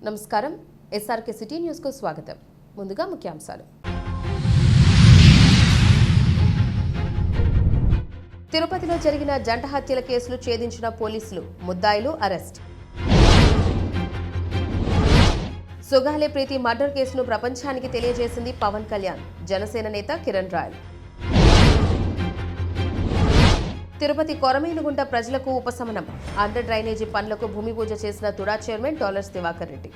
నమస్కారం SRK city news కు స్వాగతం. ముందుగా ముఖ్యాంశాలు. తిరుపతిలో జరిగిన జంట హత్యల కేసులు ఛేదించిన పోలీసులు, ముద్దాయిలు అరెస్ట్. సుగాలే ప్రీతి మర్డర్ కేసును ప్రపంచానికి తెలియజేసింది పవన్ కళ్యాణ్, జనసేన నేత కిరణ్ రాయల్. తిరుపతి కొరమేనుగుంట ప్రజలకు ఉపశమనం, అండర్ డ్రైనేజీ పనులకు భూమి పూజ చేసిన తుడా చైర్మన్ డాలర్స్ దివాకర్ రెడ్డి.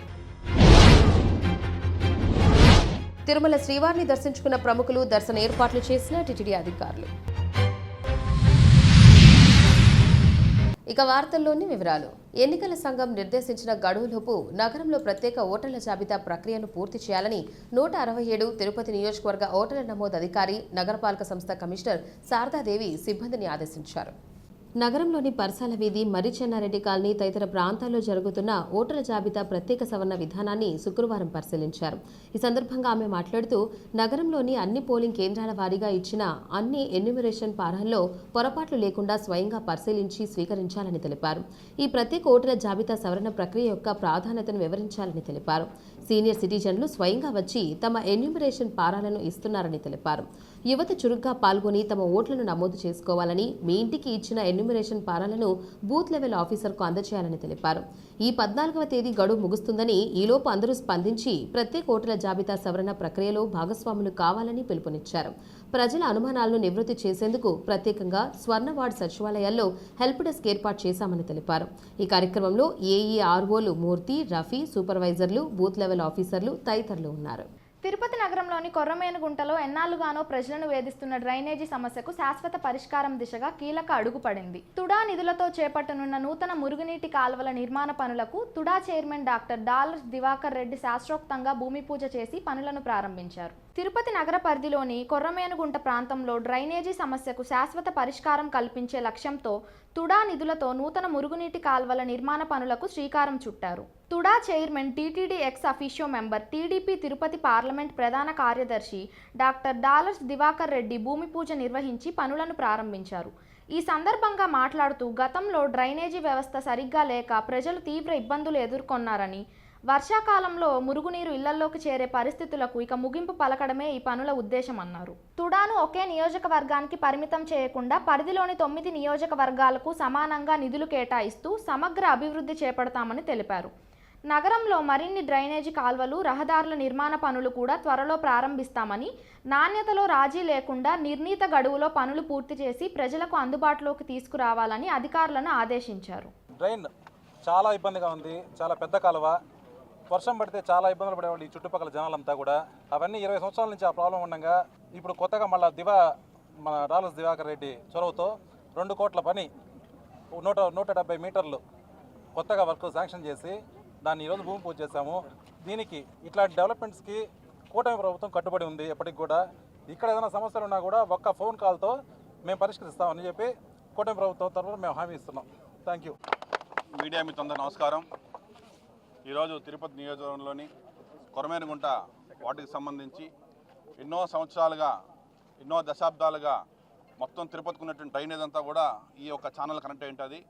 తిరుమల శ్రీవారిని దర్శించుకున్న ప్రముఖులు, దర్శన ఏర్పాట్లు చేసిన టీటీడీ అధికారులు. ఇక వార్తల్లోని వివరాలు. ఎన్నికల సంఘం నిర్దేశించిన గడువులోపు నగరంలో ప్రత్యేక ఓటర్ల జాబితా ప్రక్రియను పూర్తి చేయాలని 167 తిరుపతి నియోజకవర్గ ఓటర్ల నమోదు అధికారి, నగరపాలక సంస్థ కమిషనర్ శారదాదేవి సిబ్బందిని ఆదేశించారు. నగరంలోని పర్సాల వీధి, మర్రిచెన్నారెడ్డి కాలనీ తదితర ప్రాంతాల్లో జరుగుతున్న ఓటర్ల జాబితా ప్రత్యేక సవరణ విధానాన్ని శుక్రవారం పరిశీలించారు. ఈ సందర్భంగా ఆమె మాట్లాడుతూ, నగరంలోని అన్ని పోలింగ్ కేంద్రాల వారీగా ఇచ్చిన అన్ని ఎన్యూమరేషన్ ఫారాల్లో పొరపాట్లు లేకుండా స్వయంగా పరిశీలించి స్వీకరించాలని తెలిపారు. ఈ ప్రత్యేక ఓటర్ల జాబితా సవరణ ప్రక్రియ యొక్క ప్రాధాన్యతను వివరించాలని తెలిపారు. సీనియర్ సిటిజన్లు స్వయంగా వచ్చి తమ ఎన్యూమరేషన్ ఫారాలను ఇస్తున్నారని తెలిపారు. యువత చురుగ్గా పాల్గొని తమ ఓట్లను నమోదు చేసుకోవాలని, మీ ఇంటికి ఇచ్చిన ఎన్యూమరేషన్ ఫారాలను బూత్ లెవెల్ ఆఫీసర్కు అందజేయాలని తెలిపారు. ఈ 14వ తేదీ గడువు ముగుస్తుందని, ఈలోపు అందరూ స్పందించి ప్రత్యేక ఓటర్ల జాబితా సవరణ ప్రక్రియలో భాగస్వాములు కావాలని పిలుపునిచ్చారు. ప్రజల అనుమానాలను నివృత్తి చేసేందుకు ప్రత్యేకంగా స్వర్ణ వార్డు సచివాలయాల్లో హెల్ప్ డెస్క్ ఏర్పాటు చేశామని తెలిపారు. ఈ కార్యక్రమంలో ఏఈఆర్ఓలు మూర్తి, రఫీ, సూపర్వైజర్లు, బూత్ లెవెల్ ఆఫీసర్లు తదితరులు ఉన్నారు. తిరుపతి నగరంలోని కొర్రమేనుగుంటలో ఎన్నాళ్లుగానో ప్రజలను వేధిస్తున్న డ్రైనేజీ సమస్యకు శాశ్వత పరిష్కారం దిశగా కీలక అడుగు పడింది. తుడా నిధులతో చేపట్టనున్న నూతన మురుగునీటి కాల్వల నిర్మాణ పనులకు TUDA chairman doctor Dollars Diwakar Reddy శాస్త్రోక్తంగా భూమి పూజ చేసి పనులను ప్రారంభించారు. తిరుపతి నగర పరిధిలోని కొర్రమేనుగుంట ప్రాంతంలో డ్రైనేజీ సమస్యకు శాశ్వత పరిష్కారం కల్పించే లక్ష్యంతో తుడా నిధులతో నూతన మురుగునీటి కాల్వల నిర్మాణ పనులకు శ్రీకారం చుట్టారు. TUDA chairman, TTD ex officio member, TDP Tirupati parliament ప్రధాన కార్యదర్శి డాక్టర్ డాలర్స్ దివాకర్ రెడ్డి భూమి పూజ నిర్వహించి పనులను ప్రారంభించారు. ఈ సందర్భంగా మాట్లాడుతూ, గతంలో డ్రైనేజీ వ్యవస్థ సరిగ్గా లేక ప్రజలు తీవ్ర ఇబ్బందులు ఎదుర్కొన్నారని, వర్షాకాలంలో మురుగునీరు ఇళ్లలోకి చేరే పరిస్థితులకు ఇక ముగింపు పలకడమే ఈ పనుల ఉద్దేశమన్నారు. తుడాను ఒకే నియోజకవర్గానికి పరిమితం చేయకుండా పరిధిలోని 9 నియోజకవర్గాలకు సమానంగా నిధులు కేటాయిస్తూ సమగ్ర అభివృద్ధి చేపడతామని తెలిపారు. నగరంలో మరిన్ని డ్రైనేజీ కాల్వలు, రహదారుల నిర్మాణ పనులు కూడా త్వరలో ప్రారంభిస్తామని, నాణ్యతలో రాజీ లేకుండా నిర్ణీత గడువులో పనులు పూర్తి చేసి ప్రజలకు అందుబాటులోకి తీసుకురావాలని అధికారులను ఆదేశించారు. డ్రైన్ చాలా ఇబ్బందిగా ఉంది, చాలా పెద్ద కాలువ. వర్షం పడితే చాలా ఇబ్బందులు పడేవాళ్ళు ఈ చుట్టుపక్కల జనాలంతా కూడా. అవన్నీ 20 సంవత్సరాల నుంచి ఆ ప్రాబ్లం ఉండగా ఇప్పుడు కొత్తగా మళ్ళీ మన డాలర్స్ దివాకర్ రెడ్డి చొరవతో 2 కోట్ల పని, 170 మీటర్లు కొత్తగా వర్క్ శాంక్షన్ చేసి దాన్ని ఈరోజు భూమి పూజ చేశాము. దీనికి ఇట్లాంటి డెవలప్మెంట్స్కి కూటమి ప్రభుత్వం కట్టుబడి ఉంది. ఎప్పటికి కూడా ఇక్కడ ఏదైనా సమస్యలు ఉన్నా కూడా ఒక్క ఫోన్ కాల్తో మేము పరిష్కరిస్తామని చెప్పి కూటమి ప్రభుత్వం తరఫున మేము హామీ ఇస్తున్నాం. Thank you. మీడియా మిత్రులందరూ నమస్కారం. ఈరోజు తిరుపతి నియోజకవర్గంలోని కొరమేనుగుంట వాటికి సంబంధించి ఎన్నో సంవత్సరాలుగా, ఎన్నో దశాబ్దాలుగా మొత్తం తిరుపతికి ఉన్నటువంటి డ్రైనేజ్ అంతా కూడా ఈ యొక్క ఛానల్ కనెక్ట్ అయి ఉంటుంది.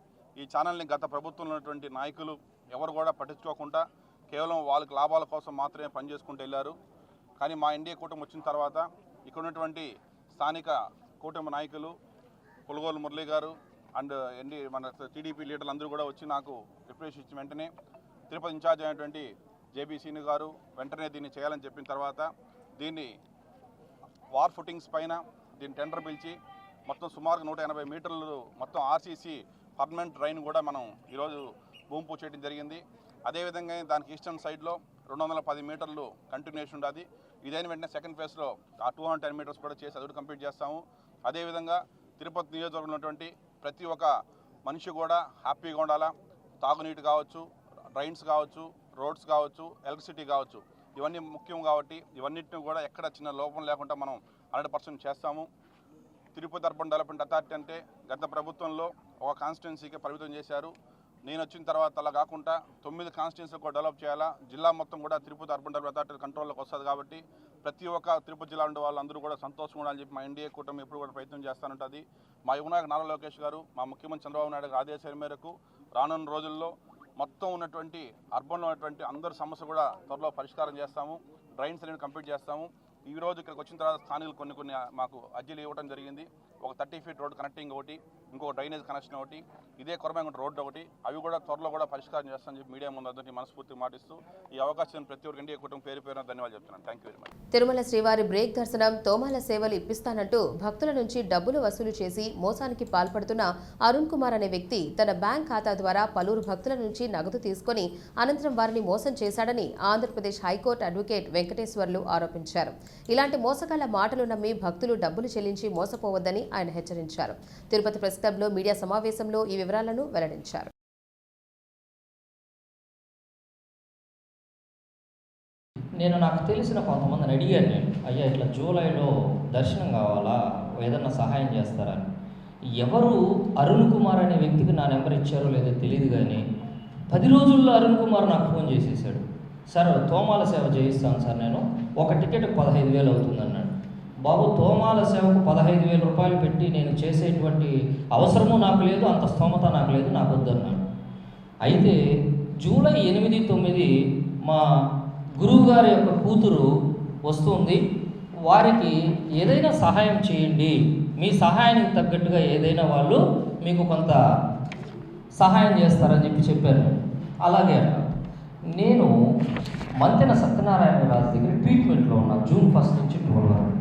ఈ ఛానల్ని గత ప్రభుత్వంలో ఉన్నటువంటి నాయకులు ఎవరు కూడా పట్టించుకోకుండా కేవలం వాళ్ళకి లాభాల కోసం మాత్రమే పనిచేసుకుంటూ వెళ్ళారు. కానీ మా ఎన్డీఏ కూటమి వచ్చిన తర్వాత ఇక్కడ ఉన్నటువంటి స్థానిక కూటమి నాయకులు పులగోలు మురళి గారు అండ్ మన టీడీపీ లీడర్లు అందరూ కూడా వచ్చి నాకు రిప్రజెంటేషన్ ఇచ్చిన వెంటనే తిరుపతి ఇన్ఛార్జ్ అయినటువంటి జేబీ సీని గారు వెంటనే దీన్ని చేయాలని చెప్పిన తర్వాత దీన్ని వార్ ఫుటింగ్స్ పైన దీన్ని టెండర్ పిలిచి మొత్తం సుమారుగా 180 మీటర్లు మొత్తం ఆర్సీసీ పర్మనెంట్ డ్రైన్ కూడా మనం ఈరోజు భూమి పూజ చేయడం జరిగింది. అదేవిధంగా దానికి ఈస్టర్న్ సైడ్లో 210 మీటర్లు కంటిన్యూషన్ ఉండదు. ఇదైన వెంటనే సెకండ్ ఫేజ్లో ఆ 210 మీటర్స్ కూడా చేసి అది కూడా కంప్లీట్ చేస్తాము. అదేవిధంగా తిరుపతి నియోజకవర్గంలో ఉన్నటువంటి ప్రతి ఒక్క మనిషి కూడా హ్యాపీగా ఉండాలా. తాగునీటి కావచ్చు, డ్రైన్స్ కావచ్చు, రోడ్స్ కావచ్చు, ఎలక్ట్రిసిటీ కావచ్చు, ఇవన్నీ ముఖ్యం కాబట్టి ఇవన్నిటిని కూడా ఎక్కడ చిన్న లోపం లేకుండా మనం 100% చేస్తాము. తిరుపతి అర్బన్ డెవలప్మెంట్ అథారిటీ అంటే గత ప్రభుత్వంలో ఒక కాన్స్టిట్యున్సీకి పరిమితం చేశారు. నేను వచ్చిన తర్వాత అలా కాకుండా 9 కాన్స్టిట్యున్సీలు కూడా డెవలప్ చేయాలా. జిల్లా మొత్తం కూడా తిరుపతి అర్బన్ డెవలప్మెంట్ అథారిటీ కంట్రోల్లోకి వస్తుంది కాబట్టి ప్రతి ఒక్క తిరుపతి జిల్లా ఉండే వాళ్ళందరూ కూడా సంతోషంగా ఉండాలని చెప్పి మా ఎన్డీఏ కూటమి ఎప్పుడు కూడా ప్రయత్నం చేస్తానుంటుంది. మా యువనాయకు నారా లోకేష్ గారు, మా ముఖ్యమంత్రి చంద్రబాబు నాయుడు గారి ఆదేశాల మేరకు రానున్న రోజుల్లో మొత్తం ఉన్నటువంటి అర్బన్లో ఉన్నటువంటి అందరి సమస్య కూడా త్వరలో పరిష్కారం చేస్తాము. డ్రైన్స్ అనేవి కంప్లీట్ చేస్తాము. ఈరోజు ఇక్కడికి వచ్చిన తర్వాత స్థానికులు కొన్ని మాకు అర్జీలు ఇవ్వడం జరిగింది. ఒక 30 ఫీట్ రోడ్ కనెక్టింగ్ ఒకటి, ఇంకో డ్రైనేజ్ కనెక్షన్ ఒకటి, ఇదే కొరమేగుంట రోడ్డు ఒకటి, అవి కూడా త్వరలో కూడా పరిష్కారం చేస్తామని చెప్పి మీడియా ముందు అందరికీ మనస్ఫూర్తిగా మాటిస్తూ ఈ అవకాశం ప్రతి ఒక్కరికి కుటుంబం పేరు ధన్యవాదాలు చెప్తున్నాను. Thank you very much. Tirumala శ్రీవారి బ్రేక్ దర్శనం, తోమాల సేవలు ఇప్పిస్తానంటూ భక్తుల నుంచి డబ్బులు వసూలు చేసి మోసానికి పాల్పడుతున్న అరుణ్ కుమార్ అనే వ్యక్తి తన బ్యాంక్ ఖాతా ద్వారా పలువురు భక్తుల నుంచి నగదు తీసుకుని అనంతరం వారిని మోసం చేశాడని ఆంధ్రప్రదేశ్ హైకోర్టు అడ్వకేట్ వెంకటేశ్వర్లు ఆరోపించారు. ఇలాంటి మోసగాళ్ల మాటలు నమ్మి భక్తులు డబ్బులు చెల్లించి మోసపోవద్దని ఆయన హెచ్చరించారు. తిరుపతి ప్రెస్ క్లబ్లో మీడియా సమావేశంలో ఈ వివరాలను వెల్లడించారు. నాకు తెలిసిన కొంతమందిని అడిగాను నేను, అయ్యా ఇట్లా జూలైలో దర్శనం కావాలా, ఏదన్నా సహాయం చేస్తారని. ఎవరు అరుణ్ కుమార్ అనే వ్యక్తికి నా నెంబర్ ఇచ్చారో లేదో తెలియదు, కానీ 10 రోజుల్లో అరుణ్ కుమార్ నాకు ఫోన్ చేసేసాడు. సార్ తోమాల సేవ చేయిస్తాను సార్, నేను ఒక టికెట్కి 15,000 అవుతుందన్నాడు. బాబు తోమాల సేవకు 15,000 రూపాయలు పెట్టి నేను చేసేటువంటి అవసరము నాకు లేదు, అంత స్తోమత నాకు లేదు, నాకు వద్దన్నాడు. అయితే జూలై 8, 9 మా గురువుగారి యొక్క కూతురు వస్తుంది, వారికి ఏదైనా సహాయం చేయండి, మీ సహాయానికి తగ్గట్టుగా ఏదైనా వాళ్ళు మీకు కొంత సహాయం చేస్తారని చెప్పారు. అలాగే నేను మంతెన సత్యనారాయణ రాజు దగ్గర ట్రీట్మెంట్లో ఉన్నాను జూన్ 1 నుంచి 12 వరకు.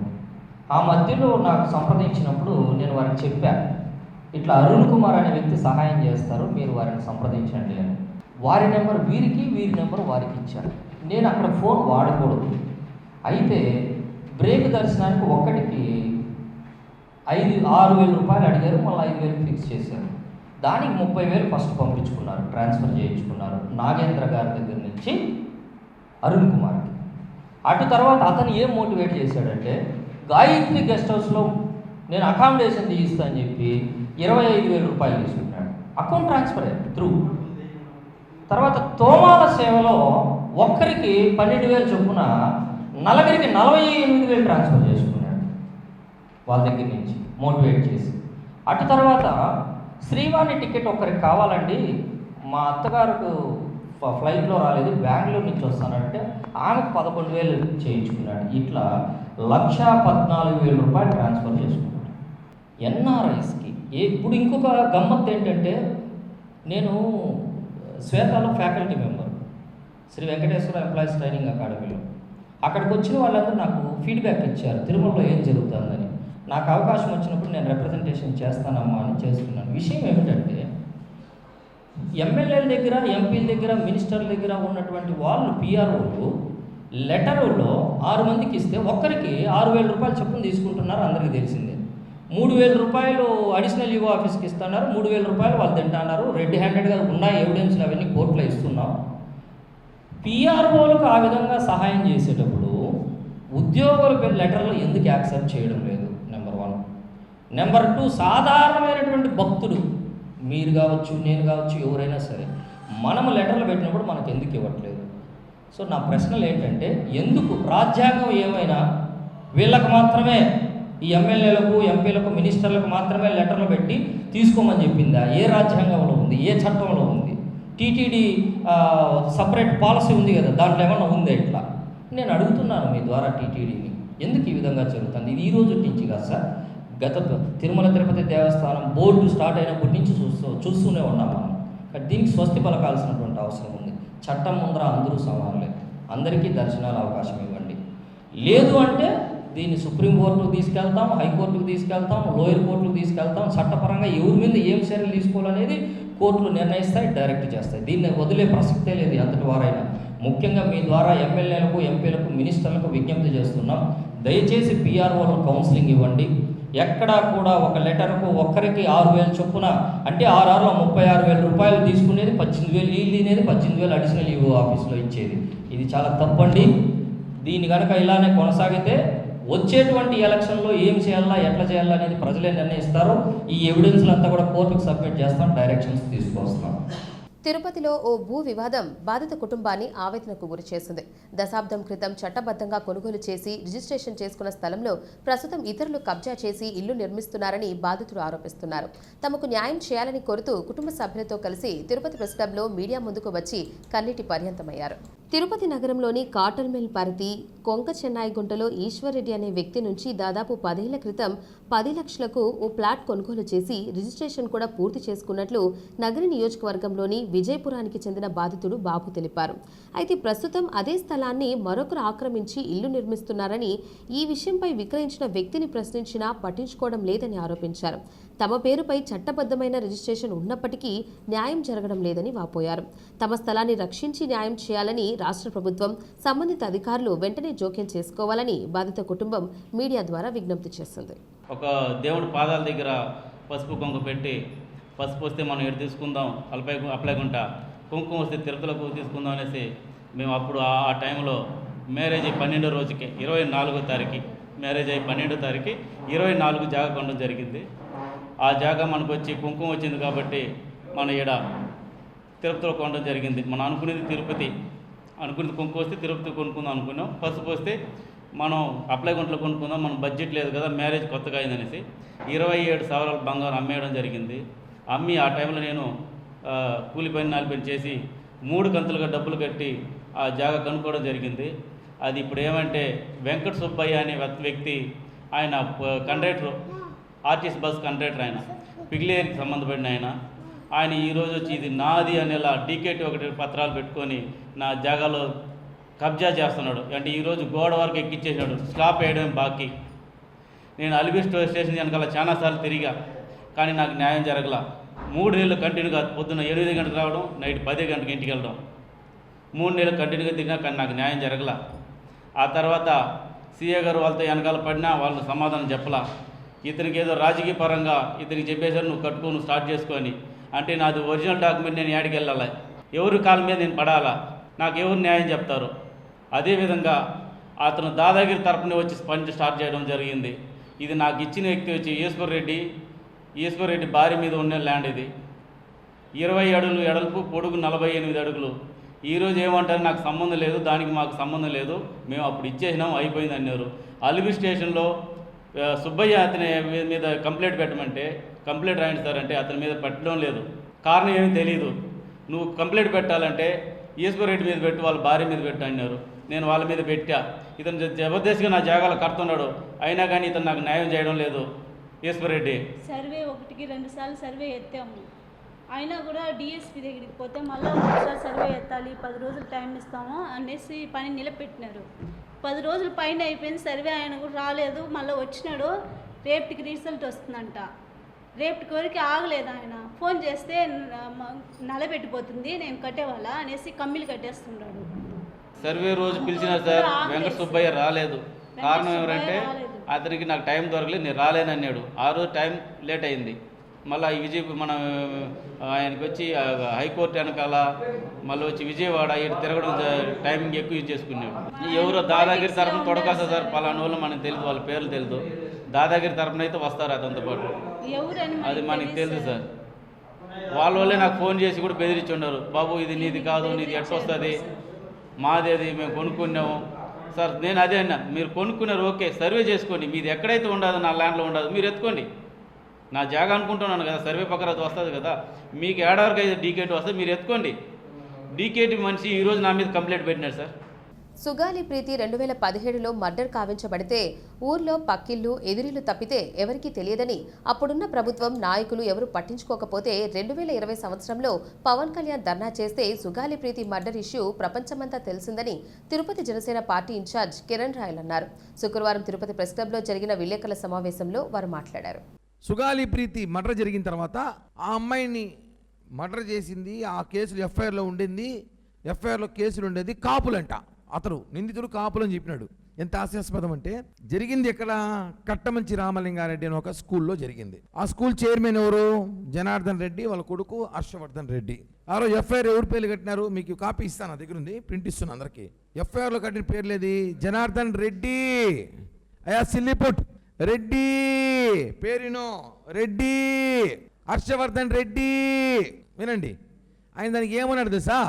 ఆ మధ్యలో నాకు సంప్రదించినప్పుడు నేను వారికి చెప్పాను, ఇట్లా అరుణ్ కుమార్ అనే వ్యక్తి సహాయం చేస్తారు, మీరు వారిని సంప్రదించండి అని. వారి నెంబర్ వీరికి, వీరి నెంబర్ వారికి ఇచ్చారు. నేను అక్కడ ఫోన్ వాడకూడదు. అయితే బ్రేక్ దర్శనానికి ఒక్కటికి 6,000 రూపాయలు అడిగారు, మళ్ళీ 5,000 ఫిక్స్ చేశారు. దానికి 30,000 ఫస్ట్ పంపించుకున్నారు, ట్రాన్స్ఫర్ చేయించుకున్నారు నాగేంద్ర గారి దగ్గర నుంచి అరుణ్ కుమార్కి. అటు తర్వాత అతను ఏం మోటివేట్ చేశాడంటే, గాయత్రి గెస్ట్ హౌస్లో నేను అకామిడేషన్ తీయిస్తా అని చెప్పి 25,000 రూపాయలు తీసుకున్నాడు, అకౌంట్ ట్రాన్స్ఫర్ అయ్యాడు త్రూ. తర్వాత తోమాల సేవలో ఒక్కరికి 12,000 చొప్పున నలుగురికి 48,000 ట్రాన్స్ఫర్ చేసుకున్నాడు వాళ్ళ దగ్గర నుంచి మోటివేట్ చేసి. అటు తర్వాత శ్రీవాణి టికెట్ ఒక్కరికి కావాలండి, మా అత్తగారికి ఫ్లైట్లో రాలేదు, బెంగళూరు నుంచి వస్తానంటే ఆమెకు 11,000 చేయించుకున్నాడు. ఇట్లా 1,14,000 రూపాయలు ట్రాన్స్ఫర్ చేసుకున్నాడు ఎన్ఆర్ఐస్కి. ఇప్పుడు ఇంకొక గమ్మత్తు ఏంటంటే, నేను శ్వేతాలో faculty member Sri Venkateswara employees training అకాడమీలో. అక్కడికి వచ్చిన వాళ్ళందరూ నాకు ఫీడ్బ్యాక్ ఇచ్చారు తిరుమలలో ఏం జరుగుతుందని. నాకు అవకాశం వచ్చినప్పుడు నేను రిప్రజెంటేషన్ చేస్తానమ్మా అని చేస్తున్నాను. విషయం ఏమిటంటే, ఎమ్మెల్యేల దగ్గర, ఎంపీల దగ్గర, మినిస్టర్ల దగ్గర ఉన్నటువంటి వాళ్ళు పిఆర్ఓలు లెటరులో 6 మందికి ఇస్తే ఒక్కరికి 6,000 రూపాయలు చొప్పున తీసుకుంటున్నారు, అందరికీ తెలిసిందే. 3,000 రూపాయలు అడిషనల్ యువ ఆఫీస్కి ఇస్తున్నారు, 3,000 రూపాయలు వాళ్ళు తింటున్నారు. రెడ్ హ్యాండెడ్గా ఉన్నాయి ఎవిడెన్స్లు, అవన్నీ కోర్టులో ఇస్తున్నాం. పిఆర్ఓలకు ఆ విధంగా సహాయం చేసేటప్పుడు ఉద్యోగుల లెటర్లు ఎందుకు యాక్సెప్ట్ చేయడం లేదు? నెంబర్ 1. నెంబర్ 2, సాధారణమైనటువంటి భక్తుడు మీరు కావచ్చు, నేను కావచ్చు, ఎవరైనా సరే మనము లెటర్లు పెట్టినప్పుడు మనకు ఎందుకు ఇవ్వట్లేదు? సో నా ప్రశ్నలు ఏంటంటే, ఎందుకు రాజ్యాంగం ఏమైనా వీళ్ళకు మాత్రమే, ఈ ఎమ్మెల్యేలకు, ఎంపీలకు, మినిస్టర్లకు మాత్రమే లెటర్లు పెట్టి తీసుకోమని చెప్పిందా? ఏ రాజ్యాంగంలో ఉంది? ఏ చట్టంలో ఉంది? టీటీడీ సపరేట్ పాలసీ ఉంది కదా, దాంట్లో ఏమన్నా ఉందా? ఇట్లా నేను అడుగుతున్నాను మీ ద్వారా టీటీడీని, ఎందుకు ఈ విధంగా జరుగుతుంది? ఇది ఈ రోజు నుంచి కాదు సార్, గత తిరుమల తిరుపతి దేవస్థానం బోర్డు స్టార్ట్ అయినప్పటి నుంచి చూస్తూనే ఉన్నాం మనం. దీనికి స్వస్తి పలకాల్సినటువంటి అవసరం ఉంది. చట్టం ముందర అందరూ సమానులే, అందరికీ దర్శనాల అవకాశం ఇవ్వండి. లేదు అంటే దీన్ని సుప్రీంకోర్టుకు తీసుకెళ్తాం, హైకోర్టుకు తీసుకెళ్తాం, లోయర్ కోర్టుకు తీసుకెళ్తాం. చట్టపరంగా ఎవరి మీద ఏం చర్యలు తీసుకోవాలనేది కోర్టులు నిర్ణయిస్తాయి, డైరెక్ట్ చేస్తాయి. దీన్ని వదిలే ప్రసక్తే లేదు ఎంతటి వారైనా. ముఖ్యంగా మీ ద్వారా ఎమ్మెల్యేలకు, ఎంపీలకు, మినిస్టర్లకు విజ్ఞప్తి చేస్తున్నాం, దయచేసి పిఆర్ఓలకు కౌన్సిలింగ్ ఇవ్వండి. ఎక్కడా కూడా ఒక లెటర్కు ఒక్కరికి 6,000 చొప్పున, అంటే 6,6లో 36,000 రూపాయలు తీసుకునేది, 18,000 వీళ్ళు తినేది, 18,000 అడిషనల్ ఈవో ఆఫీస్లో ఇచ్చేది. ఇది చాలా తప్పండి. దీన్ని కనుక ఇలానే కొనసాగితే వచ్చేటువంటి ఎలక్షన్లో ఏం చేయాలా, ఎట్లా చేయాలా అనేది ప్రజలే నిర్ణయిస్తారు. ఈ ఎవిడెన్స్లు అంతా కూడా కోర్టుకు సబ్మిట్ చేస్తాం, డైరెక్షన్స్ తీసుకొస్తాం. తిరుపతిలో ఓ భూ వివాదం బాధిత కుటుంబాన్ని ఆవేదనకు గురిచేసింది. దశాబ్దం క్రితం చట్టబద్ధంగా కొనుగోలు చేసి రిజిస్ట్రేషన్ చేసుకున్న స్థలంలో ప్రస్తుతం ఇతరులు కబ్జా చేసి ఇల్లు నిర్మిస్తున్నారని బాధితులు ఆరోపిస్తున్నారు. తమకు న్యాయం చేయాలని కోరుతూ కుటుంబ సభ్యులతో కలిసి తిరుపతి ప్రెస్ క్లబ్లో మీడియా ముందుకు వచ్చి కన్నీటి పర్యంతమయ్యారు. తిరుపతి నగరంలోని కాటన్ మిల్ పరిధి కొంక చెన్నాయిగుంటలో ఈశ్వర్రెడ్డి అనే వ్యక్తి నుంచి దాదాపు 10 ఏళ్ల క్రితం 10 లక్షలకు ఓ ప్లాట్ కొనుగోలు చేసి రిజిస్ట్రేషన్ కూడా పూర్తి చేసుకున్నట్లు నగర నియోజకవర్గంలోని విజయపురానికి చెందిన బాధితుడు బాబు తెలిపారు. అయితే ప్రస్తుతం అదే స్థలాన్ని మరొకరు ఆక్రమించి ఇల్లు నిర్మిస్తున్నారని, ఈ విషయంపై విక్రయించిన వ్యక్తిని ప్రశ్నించినా పట్టించుకోవడం లేదని ఆరోపించారు. తమ పేరుపై చట్టబద్ధమైన రిజిస్ట్రేషన్ ఉన్నప్పటికీ న్యాయం జరగడం లేదని వాపోయారు. తమ స్థలాన్ని రక్షించి న్యాయం చేయాలని రాష్ట్ర ప్రభుత్వం, సంబంధిత అధికారులు వెంటనే జోక్యం చేసుకోవాలని బాధిత కుటుంబం మీడియా ద్వారా విజ్ఞప్తి చేసింది. ఒక దేవుడి పాదాల దగ్గర పసుపు కుంకుమ పెట్టి, పసుపు వస్తే మనం ఎటు తీసుకుందాం అప్లైగుంట, కుంకుమ వస్తే తిరుపతిలోకి తీసుకుందాం అనేసి మేము అప్పుడు ఆ టైంలో మ్యారేజ్ అయ్యి 12వ రోజుకి 24వ తారీఖు మ్యారేజ్ అయ్యి 12వ తారీఖు 24 జాగా కొనడం జరిగింది. ఆ జాగా మనకు వచ్చి కుంకుమ వచ్చింది కాబట్టి మనం ఈడ తిరుపతిలో కొనడం జరిగింది. మనం అనుకునేది తిరుపతి, అనుకునేది కుంకుమ వస్తే తిరుపతి కొనుక్కుందాం అనుకున్నాం. పసుపు వస్తే మనం అప్లైగుంటలో కొనుక్కుందాం, మనం బడ్జెట్ లేదు కదా, మ్యారేజ్ కొత్తగా అయిందనేసి 27,000 బంగారం అమ్మేయడం జరిగింది. అమ్మి ఆ టైంలో నేను కూలి పని నాలుగు పని చేసి 3 కంతులుగా డబ్బులు కట్టి ఆ జాగా కనుక్కోవడం జరిగింది. అది ఇప్పుడు ఏమంటే వెంకట సుబ్బయ్య అనే వ్యక్తి, ఆయన కండక్టర్, ఆర్టీసీ బస్ కండక్టర్, ఆయన పిగ్లేరికి సంబంధపడిన ఆయన ఈరోజు వచ్చి ఇది నాది అనేలా డీకేటీ ఒకటి పత్రాలు పెట్టుకొని నా జాగాలో కబ్జా చేస్తున్నాడు. అంటే ఈరోజు గోడ వరకు ఎక్కించేసాడు, స్లాబ్ వేయడం బాకీ. నేను అలిబి స్టేషన్ వెనకాల చాలాసార్లు తిరిగా, కానీ నాకు న్యాయం జరగల. 3 నెలలు కంటిన్యూగా పొద్దున్న 8 గంటలకు రావడం, నైట్ 10 గంటలకు ఇంటికి వెళ్ళడం, 3 నెలలు కంటిన్యూగా తిరిగినా కానీ నాకు న్యాయం జరగల. ఆ తర్వాత సీఏ గారు వాళ్ళతో వెనకాల పడినా వాళ్ళు సమాధానం చెప్పలా. ఇతనికి ఏదో రాజకీయ పరంగా ఇతనికి చెప్పేసారు, నువ్వు కట్టుకో, నువ్వు స్టార్ట్ చేసుకొని. అంటే నాది ఒరిజినల్ డాక్యుమెంట్, నేను యాడికి వెళ్ళాలి, ఎవరి కాళ్ళ మీద నేను పడాలా, నాకు ఎవరు న్యాయం చెప్తారు? అదేవిధంగా అతను దాదాగిరి తరపునే వచ్చి పని స్టార్ట్ చేయడం జరిగింది. ఇది నాకు ఇచ్చిన వ్యక్తి వచ్చి ఈశ్వర్ రెడ్డి భార్య మీద ఉన్న ల్యాండ్. ఇది 20 అడుగులు ఎడల్పు, పొడుగు 48 అడుగులు. ఈరోజు ఏమంటారు, నాకు సంబంధం లేదు, దానికి మాకు సంబంధం లేదు, మేము అప్పుడు ఇచ్చేసినాం, అయిపోయింది అన్నారు. అలిబి స్టేషన్లో సుబ్బయ్య అతని మీద కంప్లైంట్ పెట్టమంటే కంప్లైంట్ రాయండి సార్ అంటే అతని మీద పెట్టడం లేదు. కారణం ఏమీ తెలియదు. నువ్వు కంప్లైంట్ పెట్టాలంటే ఈశ్వర్ రెడ్డి మీద పెట్టు, వాళ్ళ భార్య మీద పెట్టు అన్నారు. నేను వాళ్ళ మీద పెట్టా. ఇతను జబర్దస్త్గా నా జాగాలో కడుతున్నాడు, అయినా కానీ ఇతను నాకు న్యాయం చేయడం లేదు. ఈశ్వర్ రెడ్డి సర్వే 1-2 సార్లు సర్వే ఎత్తాము, అయినా కూడా డిఎస్పీ దగ్గరికి పోతే మళ్ళీ ఒకసారి సర్వే ఎత్తాలి, 10 రోజులు టైం ఇస్తాము అనేసి పని నిలబెట్టినారు. 10 రోజులు పైన అయిపోయింది, సర్వే ఆయన కూడా రాలేదు. మళ్ళీ వచ్చినాడు, రేపటికి రిజల్ట్ వస్తుందంట. రేపటికి వరకు ఆగలేదు. ఆయన ఫోన్ చేస్తే నలబెట్టిపోతుంది, నేను కట్టేవాళ్ళ అనేసి కమ్మిలు కట్టేస్తున్నాడు. సర్వే రోజు పిలిచినారు సార్, వెంకట సుబ్బయ్య రాలేదు. కారణం ఎవరంటే అతనికి నాకు టైం దొరకలేదు, నేను రాలేనన్నాడు. ఆ రోజు టైం లేట్ అయింది. మళ్ళీ మన ఆయనకి వచ్చి హైకోర్టు వెనకాల మళ్ళీ వచ్చి విజయవాడ ఇటు తిరగడం టైమింగ్ ఎక్కువ యూజ్ చేసుకున్నాడు. ఎవరో దాదాగిరి తరఫున తొడకాసా సార్, పలానా వాళ్ళు మనకు తెలియదు, వాళ్ళ పేర్లు తెలియదు. దాదాగిరి తరఫున అయితే వస్తారు అతనితో పాటు, అది మనకి తెలుసు సార్. వాళ్ళ వాళ్ళే నాకు ఫోన్ చేసి కూడా బెదిరించి ఉన్నారు, బాబు ఇది నీది కాదు, నీది ఎట్లా వస్తుంది, మాదేది, మేము కొనుక్కున్నాము సార్. నేను అదే అన్నా, మీరు కొనుక్కున్నారు ఓకే, సర్వే చేసుకోండి, మీది ఎక్కడైతే ఉండదు, నా ల్యాండ్లో ఉండదు, మీరు ఎత్తుకోండి. నా జాగా అనుకుంటున్నాను కదా, సర్వే పక్కన అది వస్తుంది కదా, మీకు ఏడాదికి అయితే డీకేటీ వస్తుంది, మీరు ఎత్తుకోండి. డీకేటీ మనిషి ఈరోజు నా మీద కంప్లైంట్ పెట్టినాడు సార్. సుగాలి ప్రీతి 2017లో మర్డర్ కావించబడితే ఊర్లో పక్కిళ్ళు ఎదురిల్లు తప్పితే ఎవరికీ తెలియదని, అప్పుడున్న ప్రభుత్వం నాయకులు ఎవరు పట్టించుకోకపోతే 2020 సంవత్సరంలో పవన్ కళ్యాణ్ ధర్నా చేస్తే సుగాలి ప్రీతి మర్డర్ ఇష్యూ ప్రపంచమంతా తెలిసిందని తిరుపతి జనసేన పార్టీ ఇన్ఛార్జ్ కిరణ్ రాయల్ అన్నారు. శుక్రవారం తిరుపతి ప్రెస్ క్లబ్లో జరిగిన విలేకరుల సమావేశంలో వారు మాట్లాడారు. సుగాలి ప్రీతి మర్డర్ జరిగిన తర్వాత ఆ అమ్మాయిని మర్డర్ చేసింది, ఆ కేసులు ఎఫ్ఐఆర్లో ఉండింది, ఎఫ్ఐఆర్లో కేసులు ఉండేది కాపులంట. అతను నిందితుడు కాపులని చెప్పినాడు. ఎంత హాస్యాస్పదం అంటే, జరిగింది ఎక్కడ, కట్టమంచి రామలింగారెడ్డి అని ఒక స్కూల్లో జరిగింది. ఆ స్కూల్ చైర్మన్ ఎవరు, జనార్దన్ రెడ్డి, వాళ్ళ కొడుకు హర్షవర్ధన్ రెడ్డి. ఆ రోజు ఎఫ్ఐఆర్ ఎవరు పేర్లు కట్టినారు, మీకు కాపీ ఇస్తాను, నా దగ్గర ఉంది, ప్రింట్ ఇస్తున్నాను అందరికి. ఎఫ్ఐఆర్లో కట్టిన పేర్లేది, జనార్దన్ రెడ్డి, అయా సిల్లిపుట్ రెడ్డి, పేరును రెడ్డి, హర్షవర్ధన్ రెడ్డి, వినండి, ఆయన దానికి ఏమన్నాడు తెలుసా,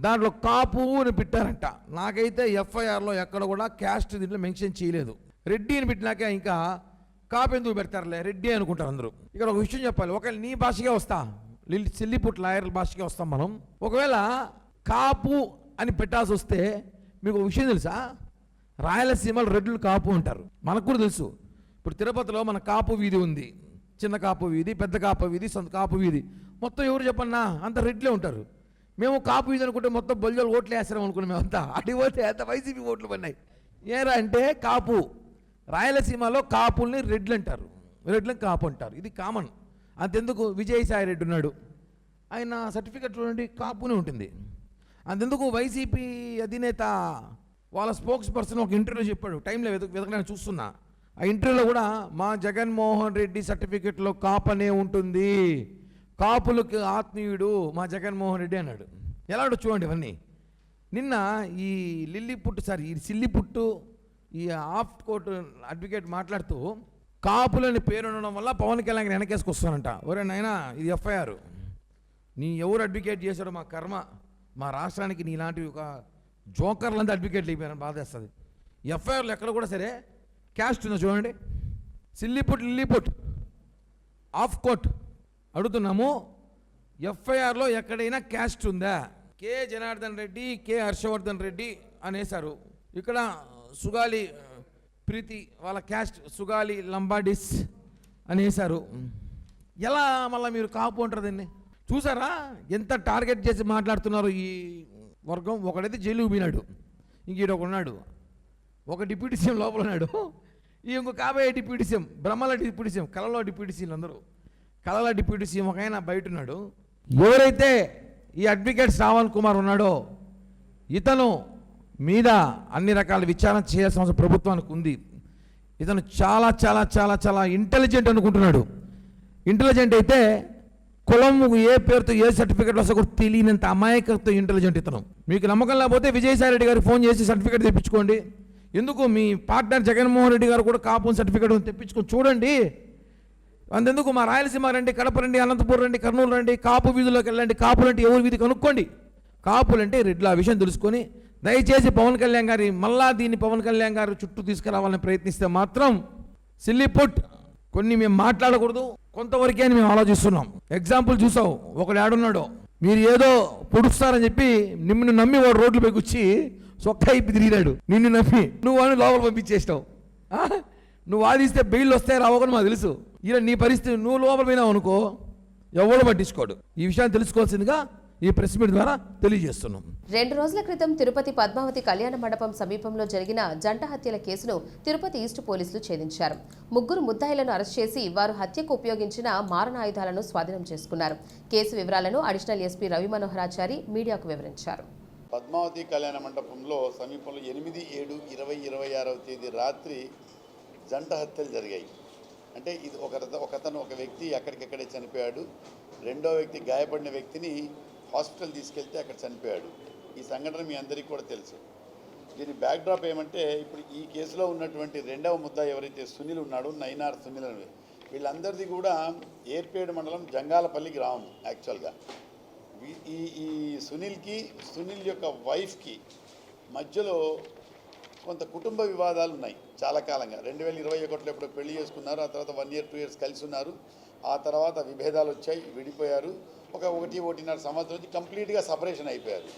దాంట్లో కాపు అని పెట్టారంట. నాకైతే ఎఫ్ఐఆర్లో ఎక్కడ కూడా క్యాస్ట్ దీంట్లో మెన్షన్ చేయలేదు. రెడ్డి అని పెట్టినాక ఇంకా కాపు ఎందుకు పెడతారులే, రెడ్డి అనుకుంటారు అందరూ. ఇక్కడ ఒక విషయం చెప్పాలి, ఒకవేళ నీ భాషగా వస్తా, సిల్లిపుట్ లాయర్ల భాషగా వస్తాం మనం. ఒకవేళ కాపు అని పెట్టాల్సి వస్తే మీకు ఒక విషయం తెలుసా, రాయలసీమలో రెడ్లు కాపు అంటారు. మనకు కూడా తెలుసు. ఇప్పుడు తిరుపతిలో మన కాపు వీధి ఉంది, చిన్న కాపు వీధి, పెద్ద కాపు వీధి, సొంత కాపు వీధి. మొత్తం ఎవరు చెప్పన్నా అంత రెడ్లే ఉంటారు. మేము కాపు వీధి అనుకుంటే మొత్తం బొల్జోలు ఓట్లు వేస్తాం అనుకున్నాం. మేమంతా అడిగిపోతే అంత వైసీపీ ఓట్లు పడినాయి. ఏరా అంటే కాపు, రాయలసీమలో కాపుల్ని రెడ్లు అంటారు, రెడ్లని కాపు అంటారు. ఇది కామన్. అంతెందుకు విజయసాయి రెడ్డి ఉన్నాడు, ఆయన సర్టిఫికెట్ చూడండి కాపునే ఉంటుంది. అంతెందుకు వైసీపీ అధినేత వాళ్ళ స్పోక్స్ పర్సన్ ఒక ఇంటర్వ్యూలో చెప్పాడు, టైంలో వెతకడానికి చూస్తున్నా. ఆ ఇంటర్వ్యూలో కూడా మా జగన్మోహన్ రెడ్డి సర్టిఫికెట్లో కాపనే ఉంటుంది, కాపులకు ఆత్మీయుడు మా జగన్మోహన్ రెడ్డి అన్నాడు. ఎలా చూడండి ఇవన్నీ. నిన్న ఈ సిల్లిపుట్టు ఈ ఆఫ్ కోర్టు అడ్వకేట్ మాట్లాడుతూ కాపులని పేరు ఉండడం వల్ల పవన్ కళ్యాణ్ వెనకేసుకొస్తానంట. ఒరే నాయనా, ఇది ఎఫ్ఐఆర్, నీ ఎవరు అడ్వకేట్ చేశాడో మా కర్మ. మా రాష్ట్రానికి నీలాంటివి ఒక జోకర్లంతా అడ్వకేట్లు అయిపోయారని బాధేస్తుంది. ఎఫ్ఐఆర్లో ఎక్కడ కూడా సరే క్యాస్ట్ ఉందో చూడండి. సిల్లిపుట్ ఆఫ్ కోర్ట్ అడుగుతున్నాము, ఎఫ్ఐఆర్లో ఎక్కడైనా క్యాస్ట్ ఉందా? కె జనార్దన్ రెడ్డి, కె హర్షవర్ధన్ రెడ్డి అనేసారు. ఇక్కడ సుగాలి ప్రీతి వాళ్ళ క్యాస్ట్ సుగాలి లంబాడిస్ అనేసారు. ఎలా మళ్ళీ మీరు కాపు అంటారు దీన్ని? చూసారా ఎంత టార్గెట్ చేసి మాట్లాడుతున్నారు ఈ వర్గం. ఒకడైతే జైలుకు పోయినాడు, ఇంకొక ఉన్నాడు, ఒక డిప్యూటీ సీఎం లోపల ఉన్నాడు, ఇంకొక కాబోయే డిప్యూటీ సీఎం, బ్రహ్మల డిప్యూటీ సీఎం, కళలో డిప్యూటీ సీఎం అందరూ. కళల డిప్యూటీ సీఎం ఒక ఆయన బయట ఉన్నాడు. ఎవరైతే ఈ అడ్వకేట్ శ్రావణ్ కుమార్ ఉన్నాడో ఇతను మీద అన్ని రకాల విచారణ చేయాల్సిన అవసరం ప్రభుత్వానికి ఉంది. ఇతను చాలా చాలా చాలా చాలా ఇంటెలిజెంట్ అనుకుంటున్నాడు. ఇంటెలిజెంట్ అయితే కులం ఏ పేరుతో ఏ సర్టిఫికేట్ వస్తే కూడా తెలియనంత అమాయకత్వం ఇంటెలిజెంట్ ఇతను. మీకు నమ్మకం లేకపోతే విజయసాయి రెడ్డి గారికి ఫోన్ చేసి సర్టిఫికేట్ తెప్పించుకోండి. ఎందుకు మీ పార్ట్నర్ జగన్మోహన్ రెడ్డి గారు కూడా కాపు సర్టిఫికేట్ తెప్పించుకొని చూడండి. అంతెందుకు మా రాయలసీమ రండి, కడప రండి, అనంతపురం రండి, కర్నూలు రండి, కాపు వీధుల్లోకి వెళ్ళండి. కాపులంటే ఎవరి వీధి కనుక్కోండి. కాపులంటే రెడ్లు. ఆ విషయం తెలుసుకొని దయచేసి పవన్ కళ్యాణ్ గారి మళ్ళా దీన్ని పవన్ కళ్యాణ్ గారు చుట్టూ తీసుకురావాలని ప్రయత్నిస్తే మాత్రం సిల్లిపుట్ కొన్ని మేము మాట్లాడకూడదు, కొంతవరకే అని మేము ఆలోచిస్తున్నాం. ఎగ్జాంపుల్ చూసావు, ఒకడు ఏడున్నాడో మీరు ఏదో పొడుస్తారని చెప్పి నిన్ను నమ్మి వాడు రోడ్లు వచ్చి సొక్క ఇప్పి తిరిగినాడు. నిన్ను నమ్మి నువ్వు అని లోపల పంపించేస్తావు. నువ్వు వాదిస్తే బెయిల్ వస్తే రావని మాకు తెలుసు. ఇలా నీ పరిస్థితి, నువ్వు లోపల పోయినావు అనుకో ఎవరు పట్టించుకోడు. ఈ విషయాన్ని తెలుసుకోవాల్సిందిగా ఈ ప్రెస్ మీట్ ద్వారా తెలియజేస్తున్నాం. 2 రోజుల క్రితం తిరుపతి పద్మావతి కళ్యాణ మండపం సమీపంలో జరిగిన జంట హత్యల కేసును తిరుపతి ఈస్ట్ పోలీసులు ఛేదించారు. 3 ముద్దాయిలను అరెస్ట్ చేసి వారు హత్యకు ఉపయోగించిన మారణాయుధాలను స్వాధీనం చేసుకున్నారు. కేసు వివరాలను అడిషనల్ ఎస్పీ రవి మనోహరాచారి మీడియాకు వివరించారు. పద్మావతి కళ్యాణ మండపంలో సమీపంలో 8/7/2026 తేదీ రాత్రి జంట హత్యలు జరిగాయి. అంటే ఇది ఒకతను ఒక వ్యక్తి అక్కడికక్కడే చనిపోయాడు. రెండో వ్యక్తి గాయపడిన వ్యక్తిని హాస్పిటల్ తీసుకెళ్తే అక్కడ చనిపోయాడు. ఈ సంఘటన మీ అందరికీ కూడా తెలుసు. దీని బ్యాక్డ్రాప్ ఏమంటే, ఇప్పుడు ఈ కేసులో ఉన్నటువంటి రెండవ ముద్ద ఎవరైతే సునీల్ ఉన్నాడో, నైనార్ సునీల్ అని, వీళ్ళందరిది కూడా ఏర్పేడు మండలం జంగాలపల్లి గ్రామం. యాక్చువల్గా ఈ సునీల్ యొక్క వైఫ్కి మధ్యలో కొంత కుటుంబ వివాదాలు ఉన్నాయి చాలా కాలంగా. 2021లో ఎప్పుడో పెళ్లి చేసుకున్నారు. ఆ తర్వాత 1 year 2 years కలిసి ఉన్నారు. ఆ తర్వాత విభేదాలు వచ్చాయి, విడిపోయారు. ఒక 1.5 సంవత్సరం నుంచి కంప్లీట్గా సపరేషన్ అయిపోయారు.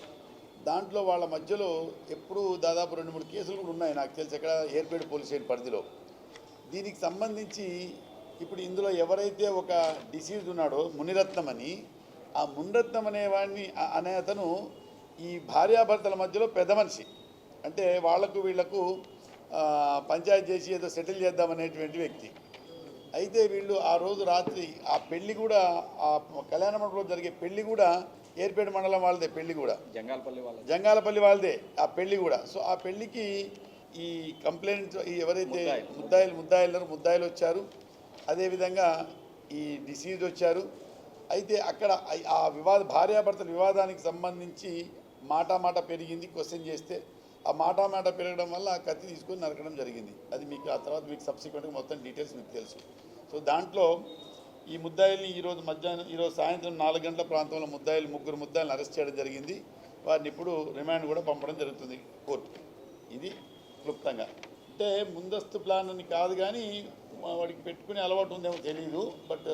దాంట్లో వాళ్ళ మధ్యలో ఎప్పుడు దాదాపు 2-3 కేసులు కూడా ఉన్నాయి నాకు తెలిసి, ఎక్కడ ఏర్పేడు పోలీస్ స్టేషన్ పరిధిలో. దీనికి సంబంధించి ఇప్పుడు ఇందులో ఎవరైతే ఒక డిసీజ్ ఉన్నాడో మునిరత్నం అని, ఆ మునిరత్నం అనే అతను ఈ భార్యాభర్తల మధ్యలో పెద్ద మనిషి. అంటే వీళ్లకు పంచాయతీ చేసి ఏదో సెటిల్ చేద్దామనేటువంటి వ్యక్తి. అయితే వీళ్ళు ఆ రోజు రాత్రి ఆ పెళ్లి కూడా, ఆ కళ్యాణ మండపంలో జరిగే పెళ్లి కూడా ఏర్పేట మండలం వాళ్ళదే. పెళ్లి కూడా జంగాలపల్లి వాళ్ళదే ఆ పెళ్లి కూడా. సో ఆ పెళ్లికి ఈ కంప్లైంట్ ఎవరైతే ముద్దాయిలు వచ్చారు, అదేవిధంగా ఈ డిసీజ్ వచ్చారు. అయితే అక్కడ ఆ భార్యాభర్తల వివాదానికి సంబంధించి మాట పెరిగింది. క్వశ్చన్ చేస్తే ఆ మాట పెరగడం వల్ల ఆ కత్తి తీసుకొని నరకడం జరిగింది. అది మీకు ఆ తర్వాత మీకు సబ్సిక్వెంట్గా మొత్తం డీటెయిల్స్ మీకు తెలుసు. సో దాంట్లో ఈ ముద్దాయిల్ని ఈరోజు సాయంత్రం 4 గంటల ప్రాంతంలో ముగ్గురు ముద్దాయిలను అరెస్ట్ చేయడం జరిగింది. వారిని ఇప్పుడు రిమాండ్ కూడా పంపడం జరుగుతుంది కోర్టుకి. ఇది క్లుప్తంగా. అంటే ముందస్తు ప్లాన్ అని కాదు, కానీ వాడికి పెట్టుకునే అలవాటు ఉందేమో తెలియదు. బట్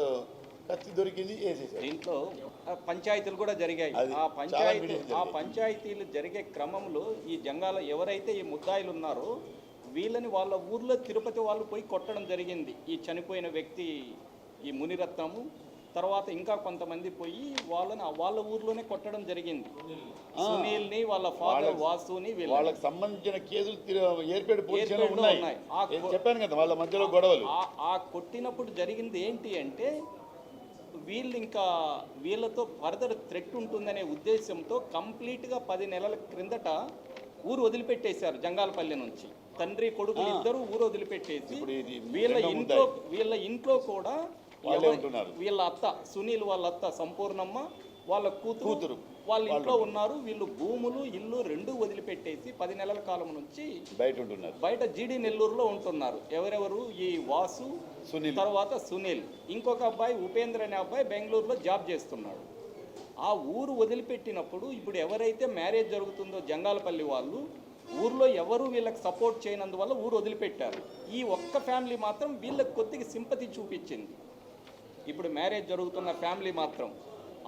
కత్తి దొరికింది, వేసేసారు. దీంట్లో పంచాయతీలు కూడా జరిగాయి. ఆ పంచాయతీలు జరిగే క్రమంలో ఈ జంగాల ఎవరైతే ఈ ముద్దాయిలు ఉన్నారో వీళ్ళని వాళ్ళ ఊర్లో తిరుపతి వాళ్ళు పోయి కొట్టడం జరిగింది. ఈ చనిపోయిన వ్యక్తి ఈ మునిరత్నము తర్వాత ఇంకా కొంతమంది పోయి వాళ్ళ ఊర్లోనే కొట్టడం జరిగింది. సునీల్ని, వాళ్ళ ఫాదర్ వాసుని, వాళ్ళకి సంబంధించిన కేసులు ఏర్పేట పోలీసులు ఉన్నాయి. చెప్పాను కదా, వాళ్ళ మధ్యలో గొడవలు. ఆ కొట్టినప్పుడు జరిగింది ఏంటి అంటే వీళ్ళతో ఫర్దర్ థ్రెట్ ఉంటుందనే ఉద్దేశంతో కంప్లీట్గా 10 నెలల క్రిందట ఊరు వదిలిపెట్టేశారు. జంగాలపల్లి నుంచి తండ్రి కొడుకులు ఇద్దరు ఊరు వదిలిపెట్టేసి వీళ్ళ ఇంట్లో కూడా వీళ్ళ అత్త సునీల్ వాళ్ళ అత్త సంపూర్ణమ్మ వాళ్ళ కూతురు వాళ్ళ ఇంట్లో ఉన్నారు. వీళ్ళు భూములు ఇల్లు 2 వదిలిపెట్టేసి 10 నెలల కాలం నుంచి బయట జీడి నెల్లూరులో ఉంటున్నారు. ఎవరెవరు? ఈ వాసు, తర్వాత సునీల్, ఇంకొక అబ్బాయి ఉపేంద్ర అనే అబ్బాయి బెంగళూరులో జాబ్ చేస్తున్నాడు. ఆ ఊరు వదిలిపెట్టినప్పుడు ఇప్పుడు ఎవరైతే మ్యారేజ్ జరుగుతుందో జంగాలపల్లి వాళ్ళు ఊర్లో ఎవరు వీళ్ళకి సపోర్ట్ చేయనందువల్ల ఊరు వదిలిపెట్టారు. ఈ ఒక్క ఫ్యామిలీ మాత్రం వీళ్ళకి కొద్దిగా సింపతి చూపించింది. ఇప్పుడు మ్యారేజ్ జరుగుతున్న ఫ్యామిలీ మాత్రం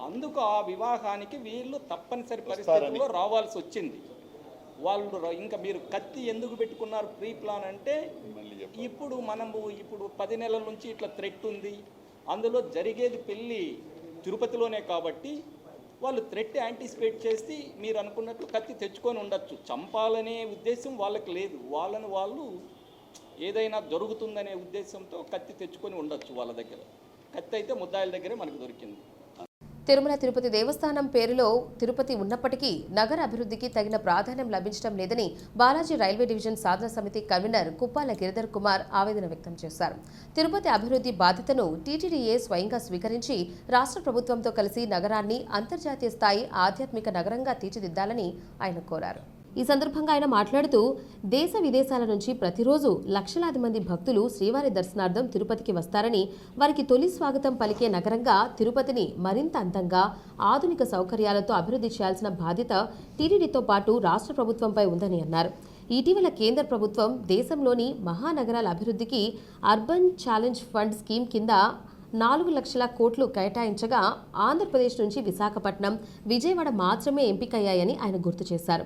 అందుకు ఆ వివాహానికి వీళ్ళు తప్పనిసరి పరిస్థితుల్లో రావాల్సి వచ్చింది. వాళ్ళు ఇంకా మీరు కత్తి ఎందుకు పెట్టుకున్నారు ప్రీ ప్లాన్ అంటే ఇప్పుడు 10 నెలల నుంచి ఇట్లా థ్రెట్ ఉంది. అందులో జరిగేది పెళ్ళి తిరుపతిలోనే కాబట్టి వాళ్ళు థ్రెట్ యాంటిసిపేట్ చేసి మీరు అనుకున్నట్లు కత్తి తెచ్చుకొని ఉండొచ్చు. చంపాలనే ఉద్దేశం వాళ్ళకి లేదు. వాళ్ళు ఏదైనా జరుగుతుందనే ఉద్దేశంతో కత్తి తెచ్చుకొని ఉండొచ్చు. వాళ్ళ దగ్గర కత్తి అయితే ముద్దాయిల దగ్గరే మనకు దొరికింది. తిరుమల తిరుపతి దేవస్థానం పేరులో తిరుపతి ఉన్నప్పటికీ నగర అభివృద్ధికి తగిన ప్రాధాన్యం లభించడం లేదని బాలాజీ రైల్వే డివిజన్ సాధన సమితి కన్వీనర్ కుప్పాల గిరిధర్ కుమార్ ఆవేదన వ్యక్తం చేశారు. తిరుపతి అభివృద్ధి బాధ్యతను టీటీడీఏ స్వయంగా స్వీకరించి రాష్ట్ర ప్రభుత్వంతో కలిసి నగరాన్ని అంతర్జాతీయ స్థాయి ఆధ్యాత్మిక నగరంగా తీర్చిదిద్దాలని ఆయన కోరారు. ఈ సందర్భంగా ఆయన మాట్లాడుతూ దేశ విదేశాల నుంచి ప్రతిరోజు లక్షలాది మంది భక్తులు శ్రీవారి దర్శనార్థం తిరుపతికి వస్తారని, వారికి తొలి స్వాగతం పలికే నగరంగా తిరుపతిని మరింత అందంగా ఆధునిక సౌకర్యాలతో అభివృద్ధి చేయాల్సిన బాధ్యత టీటీడీతో పాటు రాష్ట్ర ప్రభుత్వంపై ఉందని అన్నారు. ఇటీవల కేంద్ర ప్రభుత్వం దేశంలోని మహానగరాల అభివృద్ధికి అర్బన్ ఛాలెంజ్ ఫండ్ స్కీమ్ కింద 4 లక్షల కోట్లు కేటాయించగా ఆంధ్రప్రదేశ్ నుంచి విశాఖపట్నం, విజయవాడ మాత్రమే ఎంపికయ్యాయని ఆయన గుర్తు చేశారు.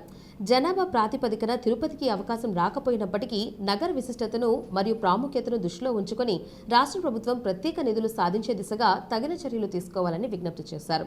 జనాభా ప్రాతిపదికన తిరుపతికి అవకాశం రాకపోయినప్పటికీ నగర విశిష్టతను మరియు ప్రాముఖ్యతను దృష్టిలో ఉంచుకొని రాష్ట్ర ప్రభుత్వం ప్రత్యేక నిధులు సాధించే దిశగా తగిన చర్యలు తీసుకోవాలని విజ్ఞప్తి చేశారు.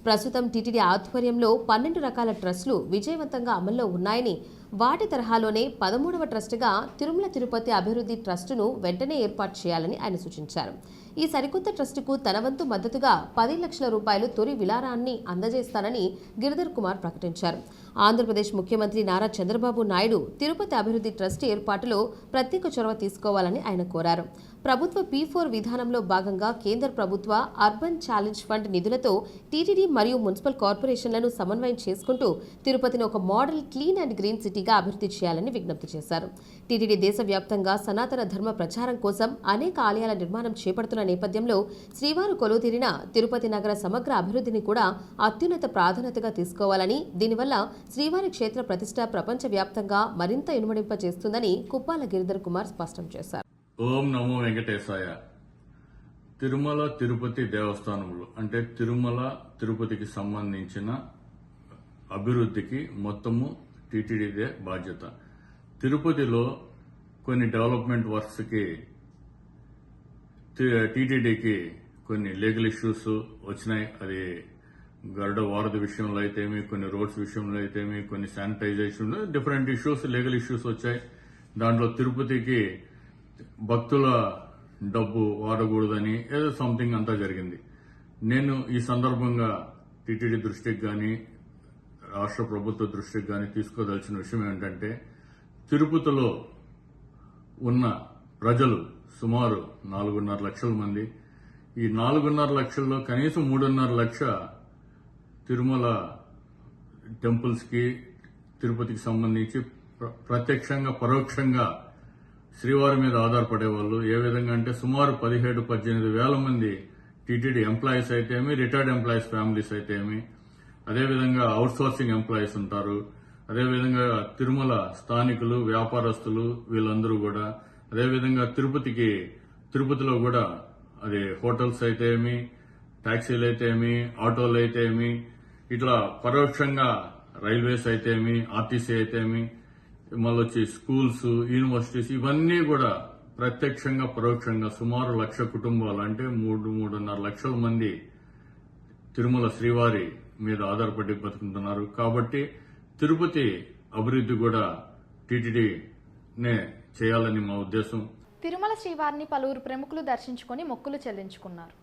ప్రస్తుతం టీటీడీ ఆధ్వర్యంలో 12 రకాల ట్రస్టులు విజయవంతంగా అమల్లో ఉన్నాయని, వాటి తరహాలోనే 13వ ట్రస్టుగా తిరుమల తిరుపతి అభివృద్ధి ట్రస్టును వెంటనే ఏర్పాటు చేయాలని ఆయన సూచించారు. ఈ సరికొత్త ట్రస్టుకు తన వంతు మద్దతుగా 10 లక్షల రూపాయలు తొలి విరాళాన్ని అందజేస్తానని గిరిధర్ కుమార్ ప్రకటించారు. ఆంధ్రప్రదేశ్ ముఖ్యమంత్రి నారా చంద్రబాబు నాయుడు తిరుపతి అభివృద్ధి ట్రస్ట్ ఏర్పాటులో ప్రత్యేక చొరవ తీసుకోవాలని ఆయన కోరారు. ప్రభుత్వ P4 విధానంలో భాగంగా కేంద్ర ప్రభుత్వ అర్బన్ ఛాలెంజ్ ఫండ్ నిధులతో టీటీడీ మరియు మున్సిపల్ కార్పొరేషన్లను సమన్వయం చేసుకుంటూ తిరుపతిని ఒక మోడల్ క్లీన్ అండ్ గ్రీన్ సిటీగా అభివృద్ధి చేయాలని విజ్ఞప్తి చేశారు. టీటీడీ దేశవ్యాప్తంగా సనాతన ధర్మ ప్రచారం కోసం అనేక ఆలయాల నిర్మాణం చేపడుతున్న నేపథ్యంలో శ్రీవారు కొలువుతీరిన తిరుపతి నగర సమగ్ర అభివృద్ధిని కూడా అత్యున్నత ప్రాధాన్యతగా తీసుకోవాలని, దీనివల్ల శ్రీవారి క్షేత్ర ప్రతిష్ట ప్రపంచవ్యాప్తంగా మరింత ఇనుమడింప చేస్తుందని కుప్పాల గిరిధర్ కుమార్ స్పష్టం చేశారు. ఓం నమో వెంకటేశాయ. తిరుమల తిరుపతి దేవస్థానములు అంటే తిరుమల తిరుపతికి సంబంధించిన అభివృద్ధికి మొత్తము టీటీడీదే బాధ్యత. తిరుపతిలో కొన్ని డెవలప్మెంట్ వర్క్స్కి టీటీడీకి కొన్ని లీగల్ ఇష్యూస్ వచ్చినాయి. అది గరుడ వారధి విషయంలో అయితేమి, కొన్ని రోడ్స్ విషయంలో అయితేమి, కొన్ని sanitization different issues, legal issues వచ్చాయి. దాంట్లో తిరుపతికి భక్తుల డబ్బు వాడకూడదని ఏదో సంథింగ్ అంతా జరిగింది. నేను ఈ సందర్భంగా టీటీడీ దృష్టికి కానీ రాష్ట్ర ప్రభుత్వ దృష్టికి కానీ తీసుకోదలిచిన విషయం ఏంటంటే, తిరుపతిలో ఉన్న ప్రజలు సుమారు 4.5 లక్షల మంది. ఈ 4.5 లక్షల్లో కనీసం 3.5 లక్ష తిరుమల టెంపుల్స్కి తిరుపతికి సంబంధించి ప్రత్యక్షంగా పరోక్షంగా శ్రీవారి మీద ఆధారపడేవాళ్ళు. ఏ విధంగా అంటే సుమారు 17-18 వేల మంది టీటీడీ ఎంప్లాయీస్ అయితేమి, రిటైర్డ్ ఎంప్లాయీస్ ఫ్యామిలీస్ అయితేమి, అదేవిధంగా అవుట్సోర్సింగ్ ఎంప్లాయీస్ ఉంటారు, అదేవిధంగా తిరుమల స్థానికులు, వ్యాపారస్తులు, వీళ్ళందరూ కూడా, అదేవిధంగా తిరుపతిలో కూడా అది హోటల్స్ అయితేమి, ట్యాక్సీలు అయితేమి, ఆటోలు అయితేమి, ఇట్లా పరోక్షంగా రైల్వేస్ అయితేమి, ఆర్టీసీ అయితేమి, మళ్ళీ వచ్చి స్కూల్స్, యూనివర్సిటీస్, ఇవన్నీ కూడా ప్రత్యక్షంగా పరోక్షంగా సుమారు 1,00,000 కుటుంబాలు, అంటే 3.5 లక్షల మంది తిరుమల శ్రీవారి మీద ఆధారపడి బతుకుతున్నారు. కాబట్టి తిరుపతి అభివృద్ధి కూడా టీటీడీనే చేయాలని మా ఉద్దేశం. తిరుమల శ్రీవారిని పలువురు ప్రముఖులు దర్శించుకొని మొక్కులు చెల్లించుకున్నారు.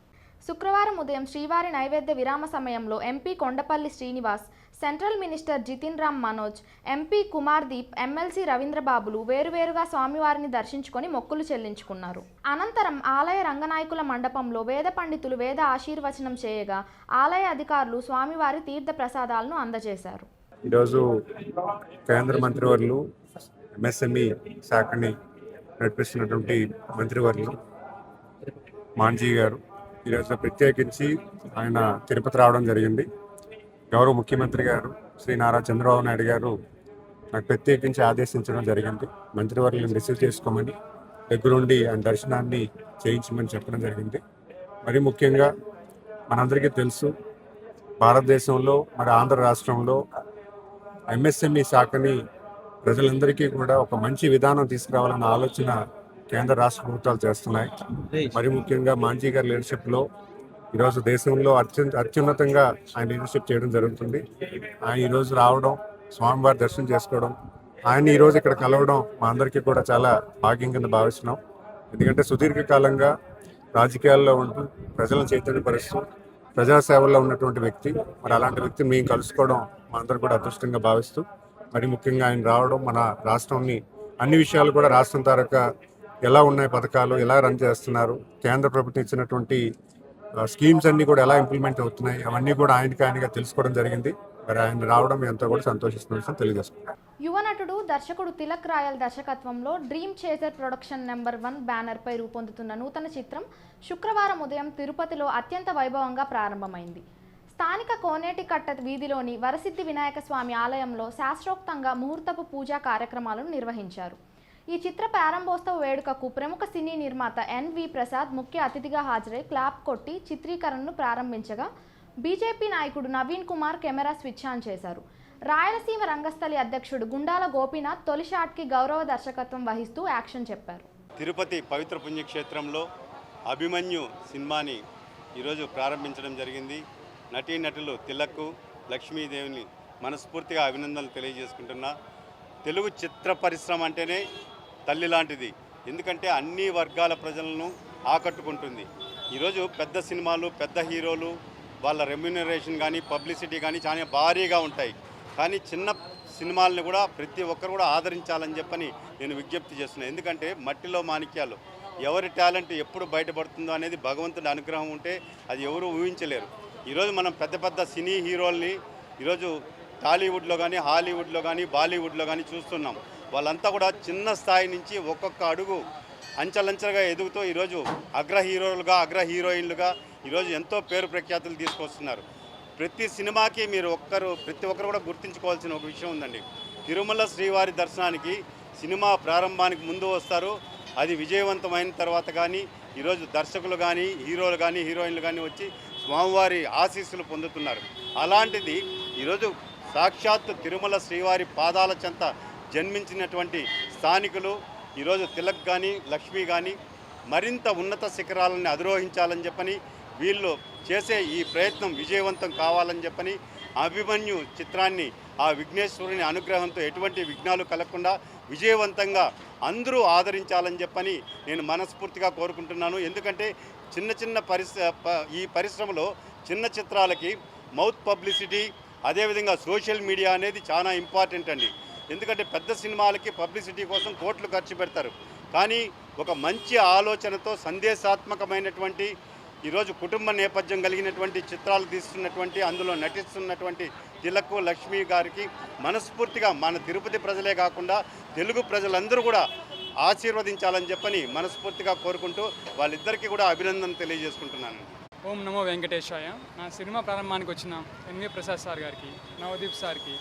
శుక్రవారం ఉదయం శ్రీవారి నైవేద్య విరామ సమయంలో MP Kondapalli Srinivas, central minister Jitin Ram Manoj, MP Kumar Deep, MLC రవీంద్రబాబులు వేరువేరుగా స్వామివారిని దర్శించుకొని మొక్కులు చెల్లించుకున్నారు. అనంతరం ఆలయ రంగనాయకుల మండపంలో వేద పండితులు వేద ఆశీర్వచనం చేయగా ఆలయ అధికారులు స్వామివారి తీర్థ ప్రసాదాలను అందజేశారు. ఈరోజు కేంద్ర మంత్రివర్యులు ఎంఎస్ఎంఈ శాఖని నడిపిస్తున్నటువంటి మంత్రివర్యులు మాంజీ గారు ఈరోజు ప్రత్యేకించి ఆయన తిరుపతి రావడం జరిగింది. గౌరవ ముఖ్యమంత్రి గారు శ్రీ నారా చంద్రబాబు నాయుడు గారు నాకు ప్రత్యేకించి ఆదేశించడం జరిగింది. మంత్రివర్యులను రిసీవ్ చేసుకోమని, దగ్గరుండి ఆయన దర్శనాన్ని చేయించమని చెప్పడం జరిగింది. మరి ముఖ్యంగా మనందరికీ తెలుసు, భారతదేశంలో మరి ఆంధ్ర రాష్ట్రంలో ఎంఎస్ఎంఈ శాఖని ప్రజలందరికీ కూడా ఒక మంచి విధానం తీసుకురావాలన్న ఆలోచన కేంద్ర రాష్ట్ర ప్రభుత్వాలు చేస్తున్నాయి. మరి ముఖ్యంగా మాంజీ గారి లీడర్షిప్లో ఈరోజు దేశంలో అత్యున్నతంగా ఆయన లీడర్షిప్ చేయడం జరుగుతుంది. ఆయన ఈరోజు రావడం, స్వామివారి దర్శనం చేసుకోవడం, ఆయన ఈరోజు ఇక్కడ కలవడం మా అందరికీ కూడా చాలా భాగ్యం కింద భావిస్తున్నాం. ఎందుకంటే సుదీర్ఘకాలంగా రాజకీయాల్లో ఉంటూ ప్రజలను చైతన్యపరుస్తూ ప్రజాసేవల్లో ఉన్నటువంటి వ్యక్తి. మరి అలాంటి వ్యక్తిని మేము కలుసుకోవడం మా అందరూ కూడా అదృష్టంగా భావిస్తూ, మరి ముఖ్యంగా ఆయన రావడం మన రాష్ట్రాన్ని అన్ని విషయాలు కూడా రాష్ట్రం తారక ఎలా ఉన్నాయి, పథకాలు ఎలా రన్ చేస్తున్నారు, కేంద్ర ప్రభుత్వం ఇచ్చినటువంటి స్కీమ్స్ అన్ని కూడా ఎలా ఇంప్లిమెంట్ అవుతున్నాయి, అవన్నీ కూడా ఆయనగా తెలుసుకోవడం జరిగింది. మరి ఆయన రావడం ఎంతో కూడా సంతోషిస్తున్న తెలియజేస్తున్నాం. యువ నటుడు దర్శకుడు తిలక్ రాయల్ దర్శకత్వంలో డ్రీమ్ చేజర్ ప్రొడక్షన్ నెంబర్ 1 బ్యానర్పై రూపొందుతున్న నూతన చిత్రం శుక్రవారం ఉదయం తిరుపతిలో అత్యంత వైభవంగా ప్రారంభమైంది. స్థానిక కోనేటికట్ట వీధిలోని వరసిద్ధి వినాయక స్వామి ఆలయంలో శాస్త్రోక్తంగా ముహూర్తపు పూజా కార్యక్రమాలను నిర్వహించారు. ఈ చిత్ర ప్రారంభోత్సవ వేడుకకు ప్రముఖ సినీ నిర్మాత ఎన్వి ప్రసాద్ ముఖ్య అతిథిగా హాజరై క్లాప్ కొట్టి చిత్రీకరణను ప్రారంభించగా బీజేపీ నాయకుడు Naveen Kumar camera switch on చేశారు. రాయలసీమ రంగస్థలి అధ్యక్షుడు గుండాల గోపీనాథ్ తొలి షాట్కి గౌరవ దర్శకత్వం వహిస్తూ యాక్షన్ చెప్పారు. తిరుపతి పవిత్ర పుణ్యక్షేత్రంలో అభిమన్యు సినిమాని ఈరోజు ప్రారంభించడం జరిగింది. నటీనటులు తిలక్, లక్ష్మీదేవిని మనస్ఫూర్తిగా అభినందనలు తెలియజేసుకుంటున్నా. తెలుగు చిత్ర పరిశ్రమ అంటేనే తల్లి లాంటిది. ఎందుకంటే అన్ని వర్గాల ప్రజలను ఆకట్టుకుంటుంది. ఈరోజు పెద్ద సినిమాలు, పెద్ద హీరోలు, వాళ్ళ రెమ్యూనరేషన్ కానీ పబ్లిసిటీ కానీ చాలా భారీగా ఉంటాయి. కానీ చిన్న సినిమాలను కూడా ప్రతి ఒక్కరు కూడా ఆదరించాలని చెప్పని నేను విజ్ఞప్తి చేస్తున్నాను. ఎందుకంటే మట్టిలో మాణిక్యాలు, ఎవరి టాలెంట్ ఎప్పుడు బయటపడుతుందో అనేది భగవంతుడి అనుగ్రహం ఉంటే అది ఎవరు ఊహించలేరు. ఈరోజు మనం పెద్ద పెద్ద సినీ హీరోల్ని ఈరోజు టాలీవుడ్లో కానీ, హాలీవుడ్లో కానీ, బాలీవుడ్లో కానీ చూస్తున్నాం. వాళ్ళంతా కూడా చిన్న స్థాయి నుంచి ఒక్కొక్క అడుగు అంచెలంచెలుగా ఎదుగుతూ ఈరోజు అగ్ర హీరోలుగా, అగ్ర హీరోయిన్లుగా ఈరోజు ఎంతో పేరు ప్రఖ్యాతులు తీసుకొస్తున్నారు. ప్రతి సినిమాకి ప్రతి ఒక్కరు కూడా గుర్తుంచుకోవాల్సిన ఒక విషయం ఉందండి. తిరుమల శ్రీవారి దర్శనానికి సినిమా ప్రారంభానికి ముందు వస్తారు. అది విజయవంతమైన తర్వాత కానీ ఈరోజు దర్శకులు కానీ, హీరోలు కానీ, హీరోయిన్లు కానీ వచ్చి స్వామివారి ఆశీస్సులు పొందుతున్నారు. అలాంటిది ఈరోజు సాక్షాత్తు తిరుమల శ్రీవారి పాదాల చెంత జన్మించినటువంటి స్థానికులు ఈరోజు తిలక్ కానీ, లక్ష్మి కానీ మరింత ఉన్నత శిఖరాలను అధిరోహించాలని చెప్పని, వీళ్ళు చేసే ఈ ప్రయత్నం విజయవంతం కావాలని చెప్పని, అభిమన్యు చిత్రాన్ని ఆ విఘ్నేశ్వరుని అనుగ్రహంతో ఎటువంటి విఘ్నాలు కలగకుండా విజయవంతంగా అందరూ ఆదరించాలని చెప్పని నేను మనస్ఫూర్తిగా కోరుకుంటున్నాను. ఎందుకంటే ఈ పరిశ్రమలో చిన్న చిత్రాలకి మౌత్ పబ్లిసిటీ, అదేవిధంగా సోషల్ మీడియా అనేది చాలా ఇంపార్టెంట్ అండి. ఎందుకంటే పెద్ద సినిమాలకి పబ్లిసిటీ కోసం కోట్లు ఖర్చు పెడతారు. కానీ ఒక మంచి ఆలోచనతో సందేశాత్మకమైనటువంటి ఈరోజు కుటుంబ నేపథ్యం కలిగినటువంటి చిత్రాలు తీస్తున్నటువంటి, అందులో నటిస్తున్నటువంటి తిలక్, లక్ష్మి గారికి మనస్ఫూర్తిగా మన తిరుపతి ప్రజలే కాకుండా తెలుగు ప్రజలందరూ కూడా ఆశీర్వదించాలని చెప్పని మనస్ఫూర్తిగా కోరుకుంటూ వాళ్ళిద్దరికీ కూడా అభినందన తెలియజేసుకుంటున్నాను. ఓం నమో వెంకటేశాయ. నా సినిమా ప్రారంభానికి వచ్చిన ఎన్వి ప్రసాద్ సార్ గారికి, నవదీప్ సార్కి,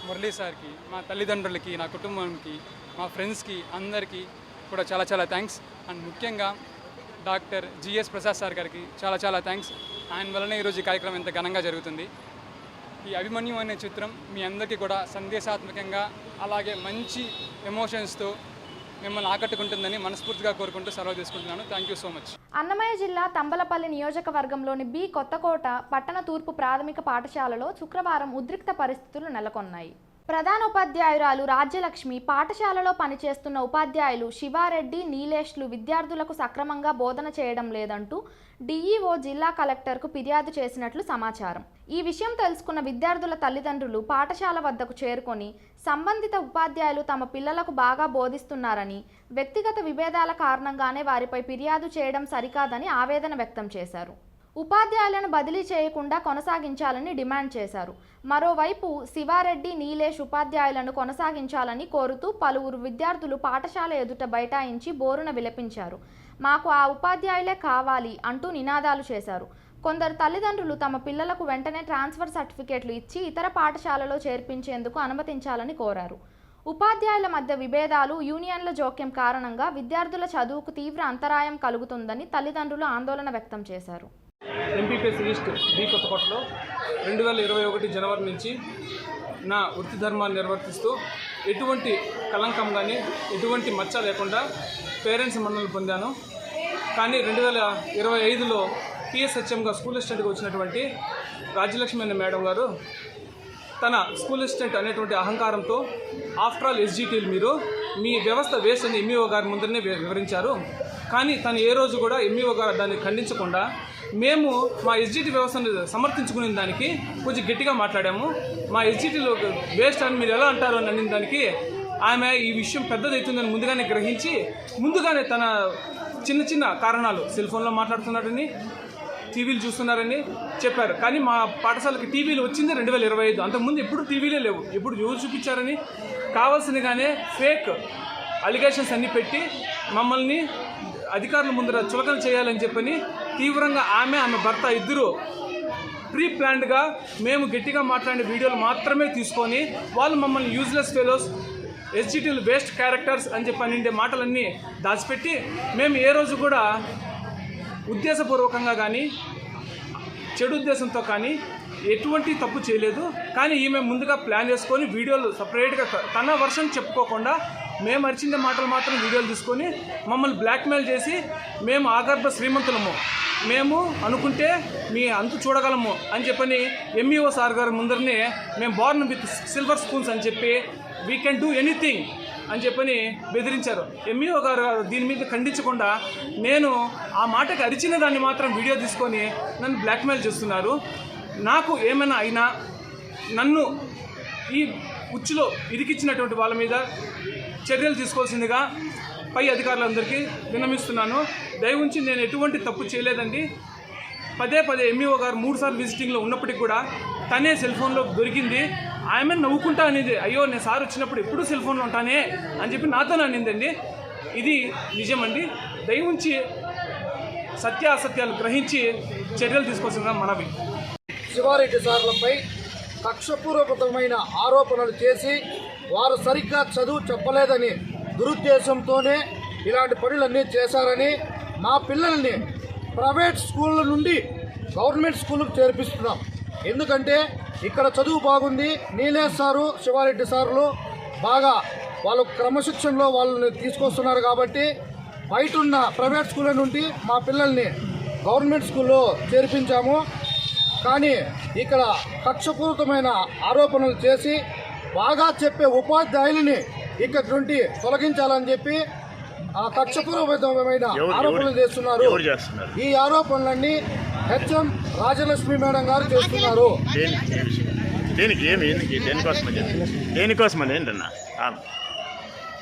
మురళీ సార్కి, మా తల్లిదండ్రులకి, నా కుటుంబానికి, మా ఫ్రెండ్స్కి అందరికీ కూడా చాలా చాలా థ్యాంక్స్. అండ్ ముఖ్యంగా డాక్టర్ జిఎస్ ప్రసాద్ సార్ గారికి చాలా చాలా థ్యాంక్స్. ఆయన వలన ఈరోజు ఈ కార్యక్రమం ఇంత ఘనంగా జరుగుతుంది. ఈ అభిమన్యు అనే చిత్రం మీ అందరికీ కూడా సందేశాత్మకంగా అలాగే మంచి ఎమోషన్స్తో మిమ్మల్ని ఆకట్టుకుంటుందని మనస్ఫూర్తిగా కోరుకుంటూ సెలవు తీసుకుంటున్నాను. Thank you so much. Annamayya జిల్లా తంబలపల్లి నియోజకవర్గంలోని బి కొత్తకోట పట్టణ తూర్పు ప్రాథమిక పాఠశాలలో శుక్రవారం ఉద్రిక్త పరిస్థితులు నెలకొన్నాయి. ప్రధానోపాధ్యాయురాలు రాజ్యలక్ష్మి, పాఠశాలలో పనిచేస్తున్న ఉపాధ్యాయులు శివారెడ్డి, నీలేష్లు విద్యార్థులకు సక్రమంగా బోధన చేయడం లేదంటూ డిఈఓ జిల్లా కలెక్టర్కు ఫిర్యాదు చేసినట్లు సమాచారం. ఈ విషయం తెలుసుకున్న విద్యార్థుల తల్లిదండ్రులు పాఠశాల వద్దకు చేరుకొని సంబంధిత ఉపాధ్యాయులు తమ పిల్లలకు బాగా బోధిస్తున్నారని, వ్యక్తిగత విభేదాల కారణంగానే వారిపై ఫిర్యాదు చేయడం సరికాదని ఆవేదన వ్యక్తం చేశారు. ఉపాధ్యాయులను బదిలీ చేయకుండా కొనసాగించాలని డిమాండ్ చేశారు. మరోవైపు శివారెడ్డి, నీలేష్ ఉపాధ్యాయులను కొనసాగించాలని కోరుతూ పలువురు విద్యార్థులు పాఠశాల ఎదుట బైఠాయించి బోరున విలపించారు. మాకు ఆ ఉపాధ్యాయులే కావాలి అంటూ నినాదాలు చేశారు. కొందరు తల్లిదండ్రులు తమ పిల్లలకు వెంటనే ట్రాన్స్ఫర్ సర్టిఫికేట్లు ఇచ్చి ఇతర పాఠశాలలో చేర్పించేందుకు అనుమతించాలని కోరారు. ఉపాధ్యాయుల మధ్య విభేదాలు, యూనియన్ల జోక్యం కారణంగా విద్యార్థుల చదువుకు తీవ్ర అంతరాయం కలుగుతుందని తల్లిదండ్రులు ఆందోళన వ్యక్తం చేశారు. ఎంపీపీఎస్ ఈస్ట్ బి కొత్తకోటలో 2021 జనవరి నుంచి నా వృత్తి ధర్మాన్ని నిర్వర్తిస్తూ ఎటువంటి కలంకం కానీ ఎటువంటి మచ్చ లేకుండా పేరెంట్స్ మన్ననలు పొందాను. కానీ 2025లో పిఎస్హెచ్ఎంగా స్కూల్ అసిస్టెంట్గా వచ్చినటువంటి రాజ్యలక్ష్మి అనే మేడం గారు తన స్కూల్ అసిస్టెంట్ అనేటువంటి అహంకారంతో ఆఫ్టర్ ఆల్ ఎస్జిటీలు మీరు మీ వ్యవస్థ వేస్ట్ అని ఎంఈఓ గారి ముందరనే వివరించారు. కానీ తను ఏ రోజు కూడా ఎంఈఓ గారు దాన్ని ఖండించకుండా మేము మా ఎస్జిటి వ్యవస్థను సమర్థించుకునే దానికి కొంచెం గట్టిగా మాట్లాడాము. మా ఎస్జిటీలో వేస్ట్ అని మీరు ఎలా అంటారు అని అనిన దానికి ఆమె ఈ విషయం పెద్దదవుతుందని ముందుగానే గ్రహించి ముందుగానే తన చిన్న చిన్న కారణాలు, సెల్ ఫోన్లో మాట్లాడుతున్నారని, టీవీలు చూస్తున్నారని చెప్పారు. కానీ మా పాఠశాలకి టీవీలు వచ్చింది 2025. అంతకుముందు ఎప్పుడు టీవీలే లేవు. ఎప్పుడు ఎవరు చూపించారని కావాల్సినగానే ఫేక్ అలిగేషన్స్ అన్నీ పెట్టి మమ్మల్ని అధికారుల ముందర చులకన చేయాలని చెప్పని తీవ్రంగా ఆమె భర్త ఇద్దరు ప్రీ ప్లాన్డ్గా మేము గట్టిగా మాట్లాడిన వీడియోలు మాత్రమే తీసుకొని వాళ్ళు మమ్మల్ని యూజ్లెస్ ఫెలోస్, ఎస్జిటీలు వేస్ట్ క్యారెక్టర్స్ అని చెప్పి మాటలన్నీ దాచిపెట్టి మేము ఏ రోజు కూడా ఉద్దేశపూర్వకంగా కానీ చెడు ఉద్దేశంతో కానీ ఎటువంటి తప్పు చేయలేదు. కానీ ఈమె ముందుగా ప్లాన్ చేసుకొని వీడియోలు సపరేట్గా తన వర్షన్ చెప్పుకోకుండా మేము అరిచిన మాటలు మాత్రం వీడియోలు తీసుకొని మమ్మల్ని బ్లాక్మెయిల్ చేసి మేము ఆగర్భ శ్రీమంతులము, మేము అనుకుంటే మీ అంతు చూడగలము అని చెప్పని ఎంఈఓ సార్ గారి ముందరనే మేము బార్న్ విత్ సిల్వర్ స్పూన్స్ అని చెప్పి వీ కెన్ డూ ఎనీథింగ్ అని చెప్పని బెదిరించారు. ఎంఈఓ గారు దీని మీద ఖండించకుండా నేను ఆ మాటకి అరిచిన దాన్ని మాత్రం వీడియో తీసుకొని నన్ను బ్లాక్మెయిల్ చేస్తున్నారు. నాకు ఏమైనా అయినా నన్ను ఈ ఉచ్చులో ఇరికిచ్చినటువంటి వాళ్ళ మీద చర్యలు తీసుకోవాల్సిందిగా పై అధికారులందరికీ విన్నవిస్తున్నాను. దయవుంచి నేను ఎటువంటి తప్పు చేయలేదండి. పదే ఎంఈఓ గారు 3 సార్లు విజిటింగ్లో ఉన్నప్పటికీ కూడా తనే సెల్ ఫోన్లో దొరికింది. ఆమె నవ్వుకుంటా అనేది, అయ్యో నేను సార్ వచ్చినప్పుడు ఎప్పుడూ సెల్ ఫోన్లో ఉంటానే అని చెప్పి నాతో అనిందండి. ఇది నిజమండి. దయవుంచి సత్యాసత్యాలు గ్రహించి చర్యలు తీసుకోవాల్సిందిగా మనవి. శివారెడ్డి సార్లపై కక్షపూర్వకమైన ఆరోపణలు చేసి వారు సరిగ్గా చదువు చెప్పలేదని దురుద్దేశంతోనే ఇలాంటి పనులన్నీ చేశారని, మా పిల్లల్ని ప్రైవేట్ స్కూళ్ళ నుండి గవర్నమెంట్ స్కూళ్ళకు చేర్పిస్తున్నాం. ఎందుకంటే ఇక్కడ చదువు బాగుంది. నీలేష్ సారు, శివారెడ్డి సార్లు బాగా వాళ్ళు క్రమశిక్షణలో వాళ్ళని తీసుకొస్తున్నారు కాబట్టి బయట ఉన్న ప్రైవేట్ స్కూళ్ళ నుండి మా పిల్లల్ని గవర్నమెంట్ స్కూల్లో చేర్పించాము. కానీ ఇక్కడ కక్షపూరితమైన ఆరోపణలు చేసి బాగా చెప్పే ఉపాధ్యాయులని ఇక్కడ నుండి తొలగించాలని చెప్పి ఆ కక్షపూరితమైన ఆరోపణలు చేస్తున్నారు. ఈ ఆరోపణలన్నీ హెచ్ఎం రాజలక్ష్మి మేడం గారు చేస్తున్నారు.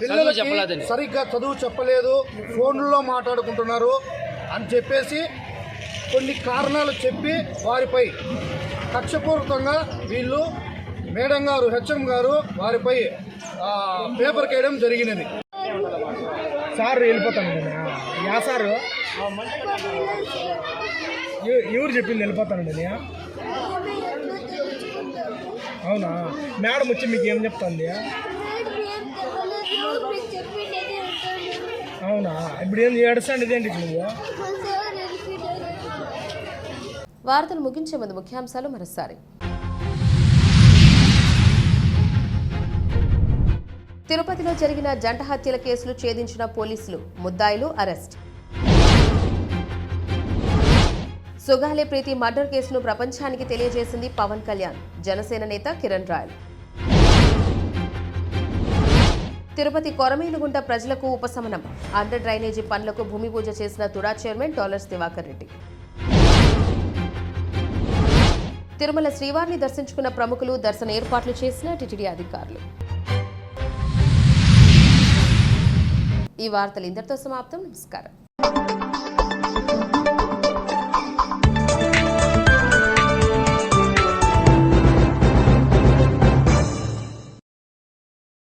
పిల్లలకి సరిగ్గా చదువు చెప్పలేదు, ఫోన్లో మాట్లాడుకుంటున్నారు అని చెప్పేసి కొన్ని కారణాలు చెప్పి వారిపై కక్షపూరితంగా వీళ్ళు మేడం గారు, హెచ్ఎం గారు వారిపై పేపర్ కేయడం జరిగినది. సార్ వెళ్ళిపోతాను యా సారు ఎవరు చెప్పింది వెళ్ళిపోతానండి అవునా? మేడం వచ్చి మీకు ఏం చెప్తుంది? అవునా? ఇప్పుడు ఏం ఏడుస్తాండి ఇదేంటి నువ్వు? వార్తలు ముగించే ముందు ముఖ్యాంశాలు మరోసారి. తిరుపతిలో జరిగిన జంట హత్యల కేసులు ఛేదించిన పోలీసులు, ముద్దాయిలు అరెస్ట్. సుగాలే ప్రీతి మర్డర్ కేసును ప్రపంచానికి తెలియజేసింది పవన్ కళ్యాణ్, జనసేన నేత కిరణ్ రాయల్. తిరుపతి కొరమేనుగుంట ప్రజలకు ఉపశమనం, అండర్ డ్రైనేజీ పనులకు భూమి పూజ చేసిన తుడా చైర్మన్ డాలర్స్ దివాకర్ రెడ్డి. తిరుమల శ్రీవారిని దర్శించుకున్న ప్రముఖులు, దర్శన ఏర్పాట్లు చేసిన టీటీడీ అధికారులు. ఈ వార్తలు ఇంతటితో సమాప్తం. నమస్కారం.